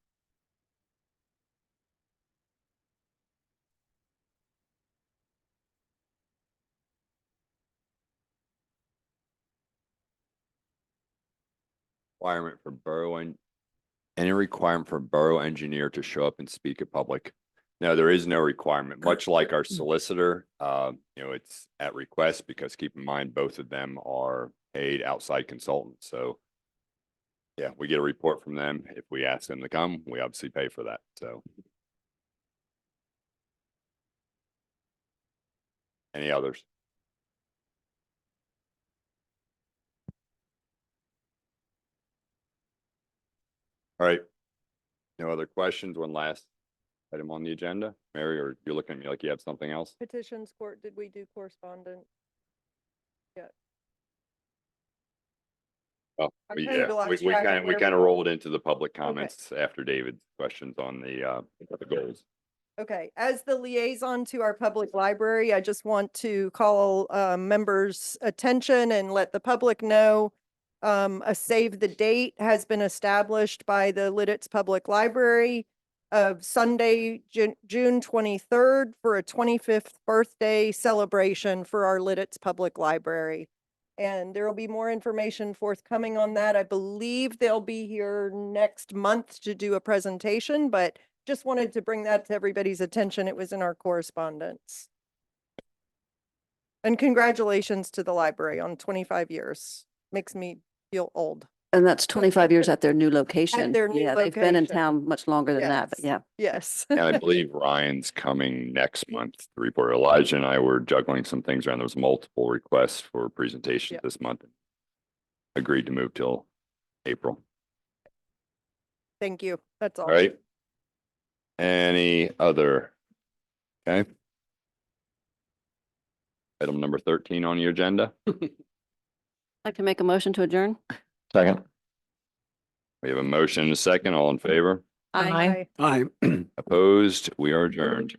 Requirement for borough Any requirement for borough engineer to show up and speak in public? No, there is no requirement, much like our solicitor. It's at request because keep in mind, both of them are paid outside consultants. So yeah, we get a report from them. If we ask them to come, we obviously pay for that. So. Any others? All right. No other questions? One last item on the agenda. Mary, or you're looking at me like you have something else? Petitions court, did we do correspondence? Oh, I'm kind of lost track of we where kind of we- rolled into the public comments after David's questions on the goals. Okay, as the liaison to our public library, I just want to call members' attention and let the public know a save the date has been established by the Lititz Public Library of Sunday, June 23rd for a 25th birthday celebration for our Lititz Public Library. And there will be more information forthcoming on that. I believe they'll be here next month to do a presentation, but just wanted to bring that to everybody's attention. It was in our correspondence. And congratulations to the library on 25 years. Makes me feel old. And that's 25 years at their new location. their new Yeah, they've been in location. town much longer than that, but Yes. yeah. Yes. And I believe Ryan's coming next month to report. Elijah and I were juggling some things around. There was multiple requests for presentations Yep. this month. Agreed to move till April. Thank you. That's all. All right. Any other? Okay. Item number 13 on your agenda. I'd like to make a motion to adjourn. Second. We have a motion and a second. All in favor? Aye. Aye. Opposed? We are adjourned.